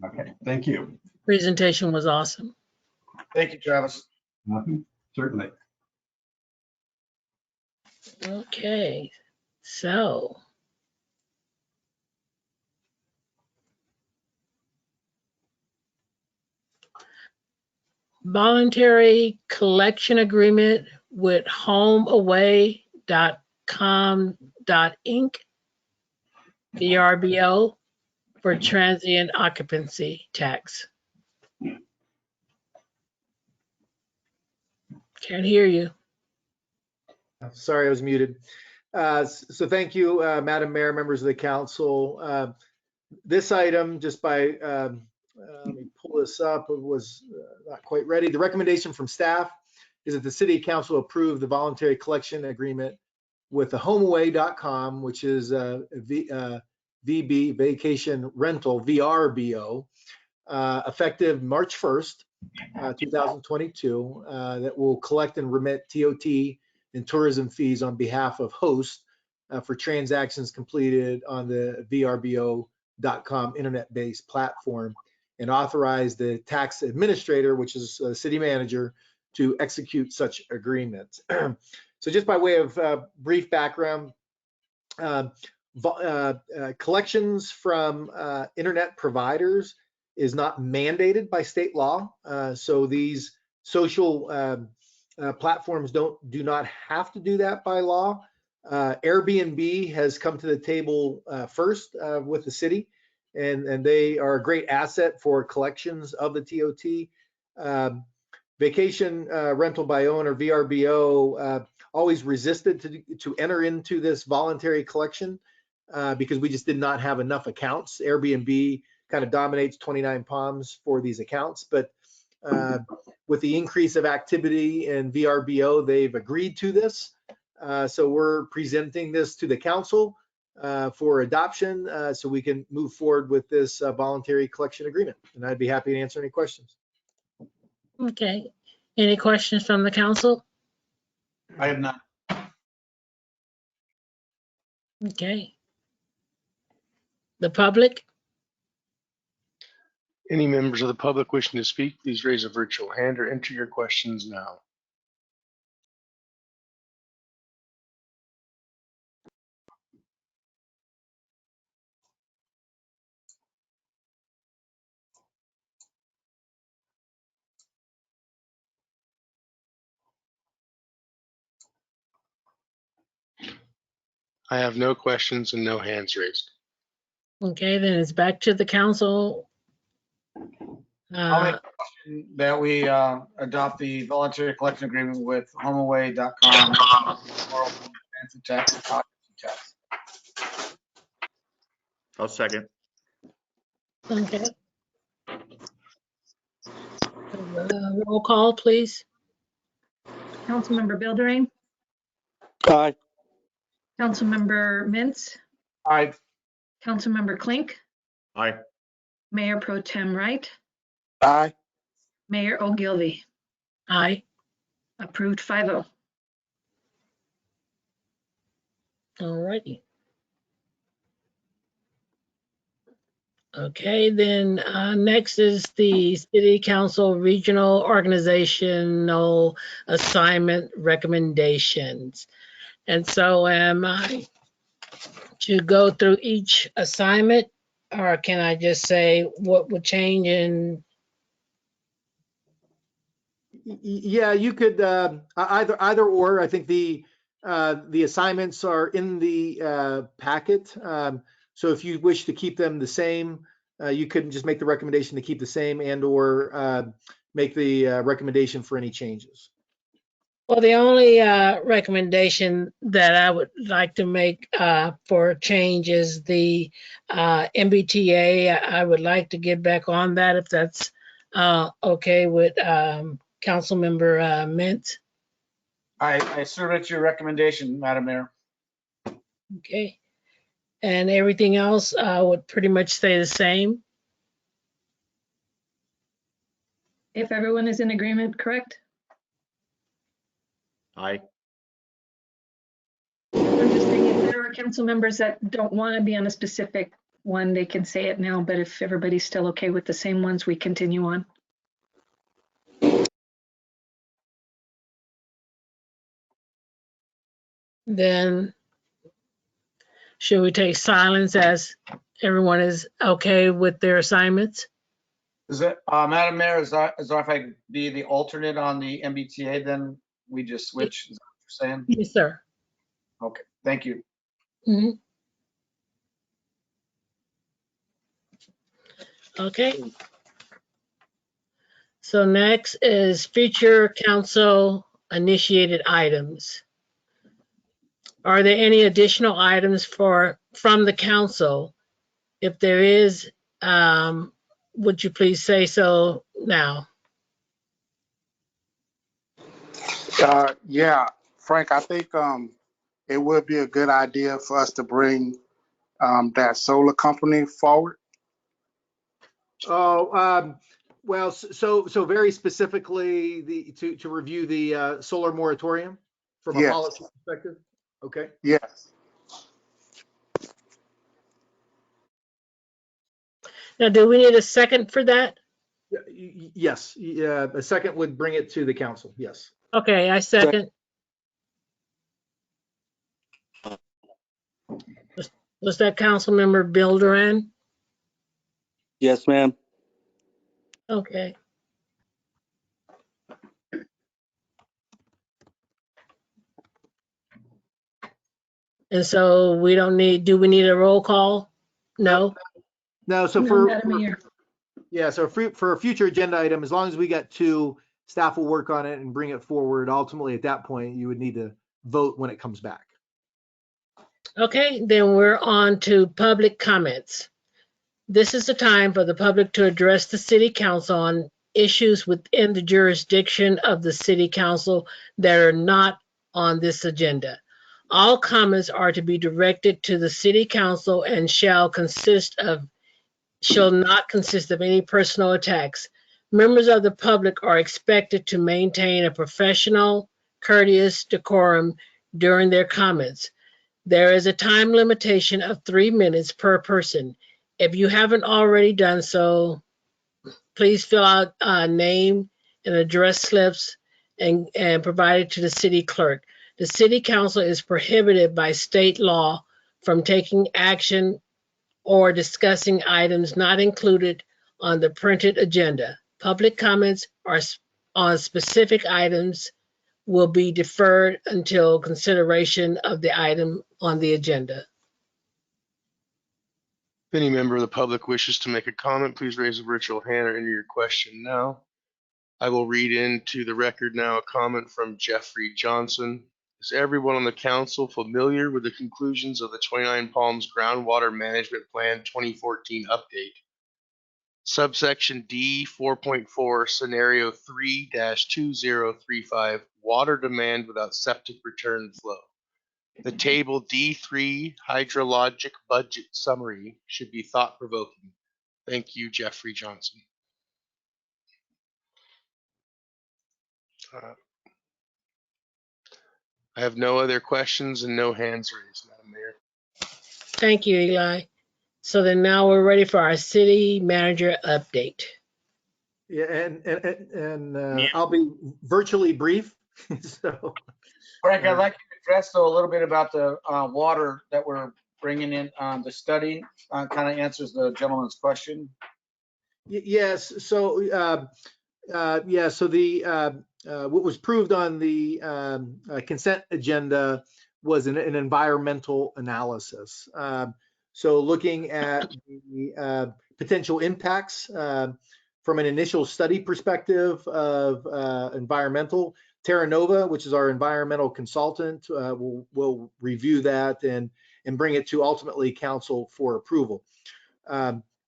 Okay, thank you. Presentation was awesome. Thank you, Travis. Certainly. Okay, so voluntary collection agreement with homeaway.com.inc, VRBO, for transient occupancy tax. Can't hear you. Sorry, I was muted. So thank you, Madam Mayor, members of the council. This item, just by, let me pull this up, it was not quite ready. The recommendation from staff is that the city council approve the voluntary collection agreement with the HomeAway.com, which is VB, Vacation Rental, VRBO, effective March 1st, 2022, that will collect and remit TOT and tourism fees on behalf of hosts for transactions completed on the VRBO.com internet-based platform, and authorize the tax administrator, which is a city manager, to execute such agreements. So just by way of brief background, collections from internet providers is not mandated by state law. So these social platforms do not have to do that by law. Airbnb has come to the table first with the city, and they are a great asset for collections of the TOT. Vacation rental by owner, VRBO, always resisted to enter into this voluntary collection because we just did not have enough accounts. Airbnb kind of dominates 29 Palms for these accounts, but with the increase of activity in VRBO, they've agreed to this. So we're presenting this to the council for adoption so we can move forward with this voluntary collection agreement. And I'd be happy to answer any questions. Okay. Any questions from the council? I have none. Okay. The public? Any members of the public wishing to speak, please raise a virtual hand or enter your questions now. I have no questions and no hands raised. Okay, then it's back to the council. I'll make a motion that we adopt the voluntary collection agreement with HomeAway.com for fancy tax and tax. I'll second. Okay. Roll call, please. Councilmember Bilderrain, Aye. Councilmember Mintz, Aye. Councilmember Klink, Aye. Mayor Pro Tem Wright, Aye. Mayor Ogilvy. Aye. Approved 5-0. All righty. Okay, then next is the City Council Regional Organizational Assignment Recommendations. And so am I to go through each assignment, or can I just say what would change in? Yeah, you could either or. I think the assignments are in the packet. So if you wish to keep them the same, you could just make the recommendation to keep the same and or make the recommendation for any changes. Well, the only recommendation that I would like to make for change is the MBTA. I would like to get back on that if that's okay with Councilmember Mintz. I submit your recommendation, Madam Mayor. Okay. And everything else would pretty much stay the same. If everyone is in agreement, correct? Aye. I'm just saying if there are council members that don't want to be on a specific one, they can say it now, but if everybody's still okay with the same ones, we continue on. Then should we take silence as everyone is okay with their assignments? Is it, Madam Mayor, is that if I could be the alternate on the MBTA, then we just switch? Is that what you're saying? Yes, sir. Okay, thank you. Mm-hmm. Okay. So next is future council initiated items. Are there any additional items from the council? If there is, would you please say so now? Yeah, Frank, I think it would be a good idea for us to bring that solar company forward. Oh, well, so very specifically, to review the solar moratorium from a Yes. policy perspective? Okay. Yes. Now, do we need a second for that? Yes, a second would bring it to the council, yes. Okay, I second. Was that Councilmember Bill Duran? Yes, ma'am. Okay. And so we don't need, do we need a roll call? No? No, so No, Madam Mayor. yeah, so for a future agenda item, as long as we got two, staff will work on it and bring it forward. Ultimately, at that point, you would need to vote when it comes back. Okay, then we're on to public comments. This is the time for the public to address the city council on issues within the jurisdiction of the city council that are not on this agenda. All comments are to be directed to the city council and shall not consist of any personal attacks. Members of the public are expected to maintain a professional, courteous decorum during their comments. There is a time limitation of 3 minutes per person. If you haven't already done so, please fill out name and address slips and provide it to the city clerk. The city council is prohibited by state law from taking action or discussing items not included on the printed agenda. Public comments on specific items will be deferred until consideration of the item on the agenda. If any member of the public wishes to make a comment, please raise a virtual hand or enter your question now. I will read into the record now a comment from Jeffrey Johnson. Is everyone on the council familiar with the conclusions of the 29 Palms Groundwater Management Plan 2014 update? Subsection D 4.4 Scenario 3-2035 Water Demand Without Septic Return Flow. The table D3 Hydrologic Budget Summary should be thought-provoking. Thank you, Jeffrey Johnson. I have no other questions and no hands raised, Madam Mayor. Thank you, Eli. So then now we're ready for our city manager update. Yeah, and I'll be virtually brief. So, Frank, I'd like you to address though a little bit about the water that we're bringing in. The study kind of answers the gentleman's question. yes. So so the what was proved on the consent agenda was an environmental analysis. So looking at the potential impacts from an initial study perspective of environmental, Terra Nova, which is our environmental consultant, will review that and bring it to ultimately council for approval.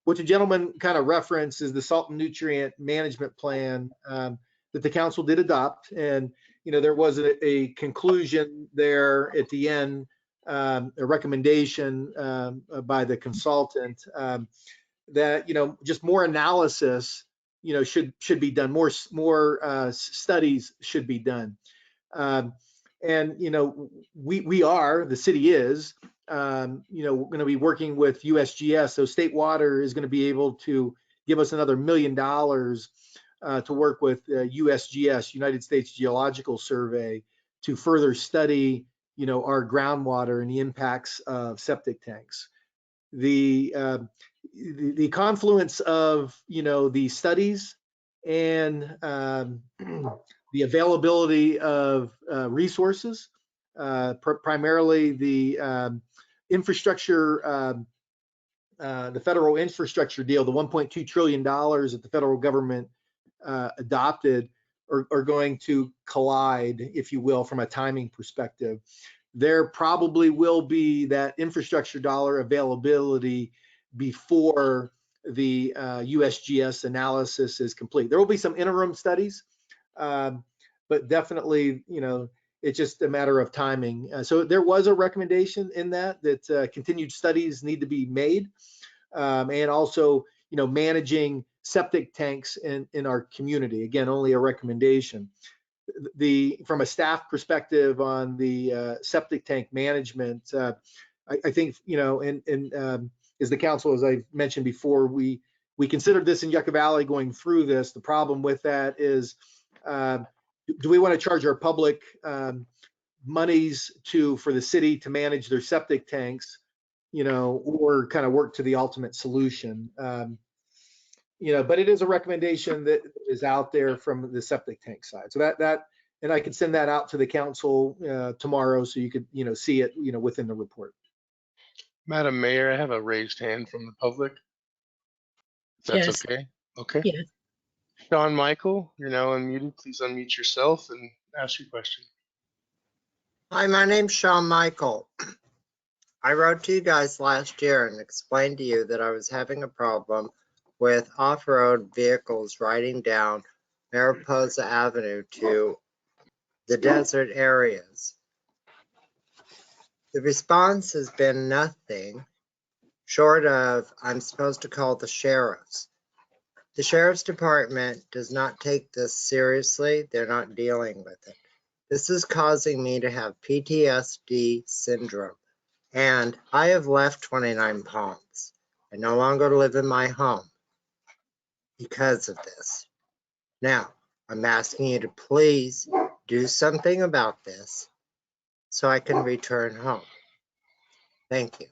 What the gentleman kind of referenced is the salt and nutrient management plan that the council did adopt. And, there was a conclusion there at the end, a recommendation by the consultant that, just more analysis, should be done, more studies should be done. And, the city is, we're going to be working with USGS. So State Water is going to be able to give us another $1 million to work with USGS, United States Geological Survey, to further study, our groundwater and the impacts of septic tanks. The confluence of, the studies and the availability of resources, primarily the infrastructure, the federal infrastructure deal, the $1.2 trillion that the federal government adopted are going to collide, if you will, from a timing perspective. There probably will be that infrastructure dollar availability before the USGS analysis is complete. There will be some interim studies, but definitely, It's just a matter of timing. So there was a recommendation in that continued studies need to be made, and also, managing septic tanks in our community. Again, only a recommendation. From a staff perspective on the septic tank management, I think, as the council, as I mentioned before, we considered this in Yucca Valley going through this. The problem with that is, do we want to charge our public monies for the city to manage their septic tanks, or kind of work to the ultimate solution? But it is a recommendation that is out there from the septic tank side. So and I can send that out to the council tomorrow, so you could, see it, within the report. Madam Mayor, I have a raised hand from the public. If that's Yes. okay. Okay. Yes. Sean Michael, you're now unmuted. Please unmute yourself and ask your question. Hi, my name's Sean Michael. I wrote to you guys last year and explained to you that I was having a problem with off-road vehicles riding down Mariposa Avenue to the desert areas. The response has been nothing short of I'm supposed to call the sheriffs. The sheriff's department does not take this seriously. They're not dealing with it. This is causing me to have PTSD syndrome, and I have left 29 Palms. I no longer live in my home because of this. Now, I'm asking you to please do something about this so I can return home. Thank you.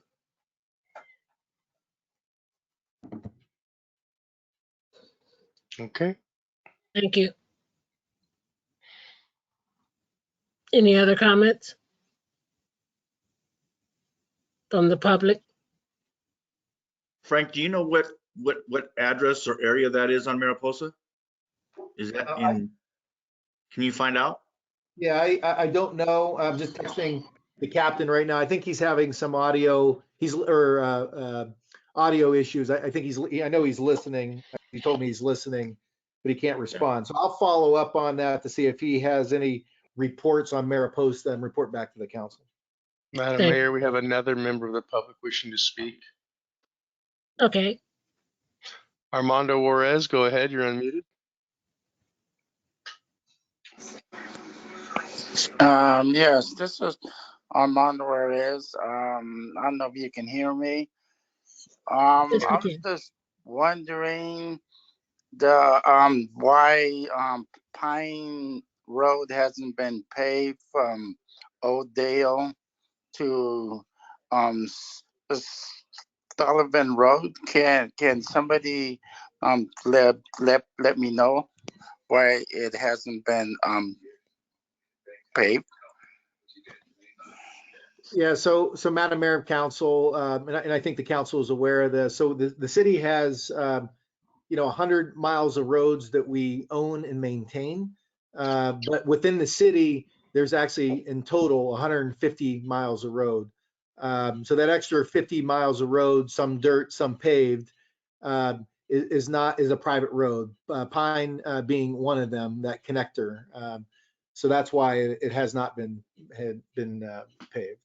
Okay. Thank you. Any other comments from the public? Frank, do you know what address or area that is on Mariposa? Is that in, can you find out? Yeah, I don't know. I'm just texting the captain right now. I think he's having some audio issues. I think I know he's listening. He told me he's listening, but he can't respond. So I'll follow up on that to see if he has any reports on Mariposa and report back to the council. Madam Mayor, we have another member of the public wishing to speak. Okay. Armando Juarez, go ahead. You're unmuted. Yes, this is Armando Juarez. I don't know if you can hear me. I was just wondering why Pine Road hasn't been paved from Oakdale to Sullivan Road. Can somebody let me know why it hasn't been paved? Yeah, so Madam Mayor of Council, and I think the council is aware of this. So the city has 100 miles of roads that we own and maintain, but within the city, there's actually in total 150 miles of road. So that extra 50 miles of road, some dirt, some paved, is a private road. Pine being one of them, that connector. So that's why it has not been paved.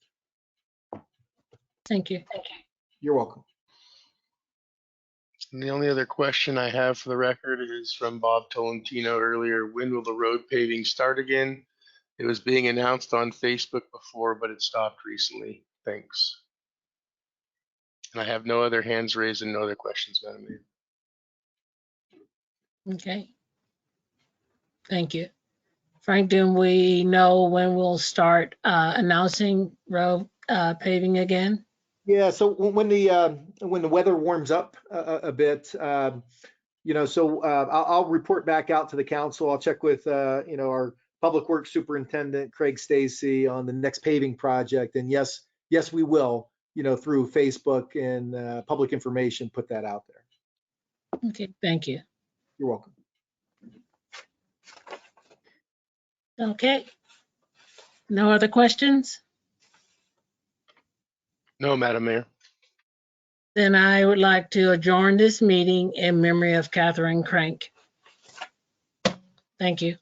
Thank you. You're welcome. And the only other question I have for the record is from Bob Tolentino earlier. When will the road paving start again? It was being announced on Facebook before, but it stopped recently. Thanks. And I have no other hands raised and no other questions, Madam Mayor. Okay. Thank you. Frank, do we know when we'll start announcing road paving again? Yeah, so when the weather warms up a bit, I'll report back out to the council. I'll check with our Public Works Superintendent Craig Stacy on the next paving project, and yes, we will, through Facebook and public information, put that out there. Okay, thank you. You're welcome. Okay. No other questions? No, Madam Mayor. Then I would like to adjourn this meeting in memory of Catherine Crank. Thank you.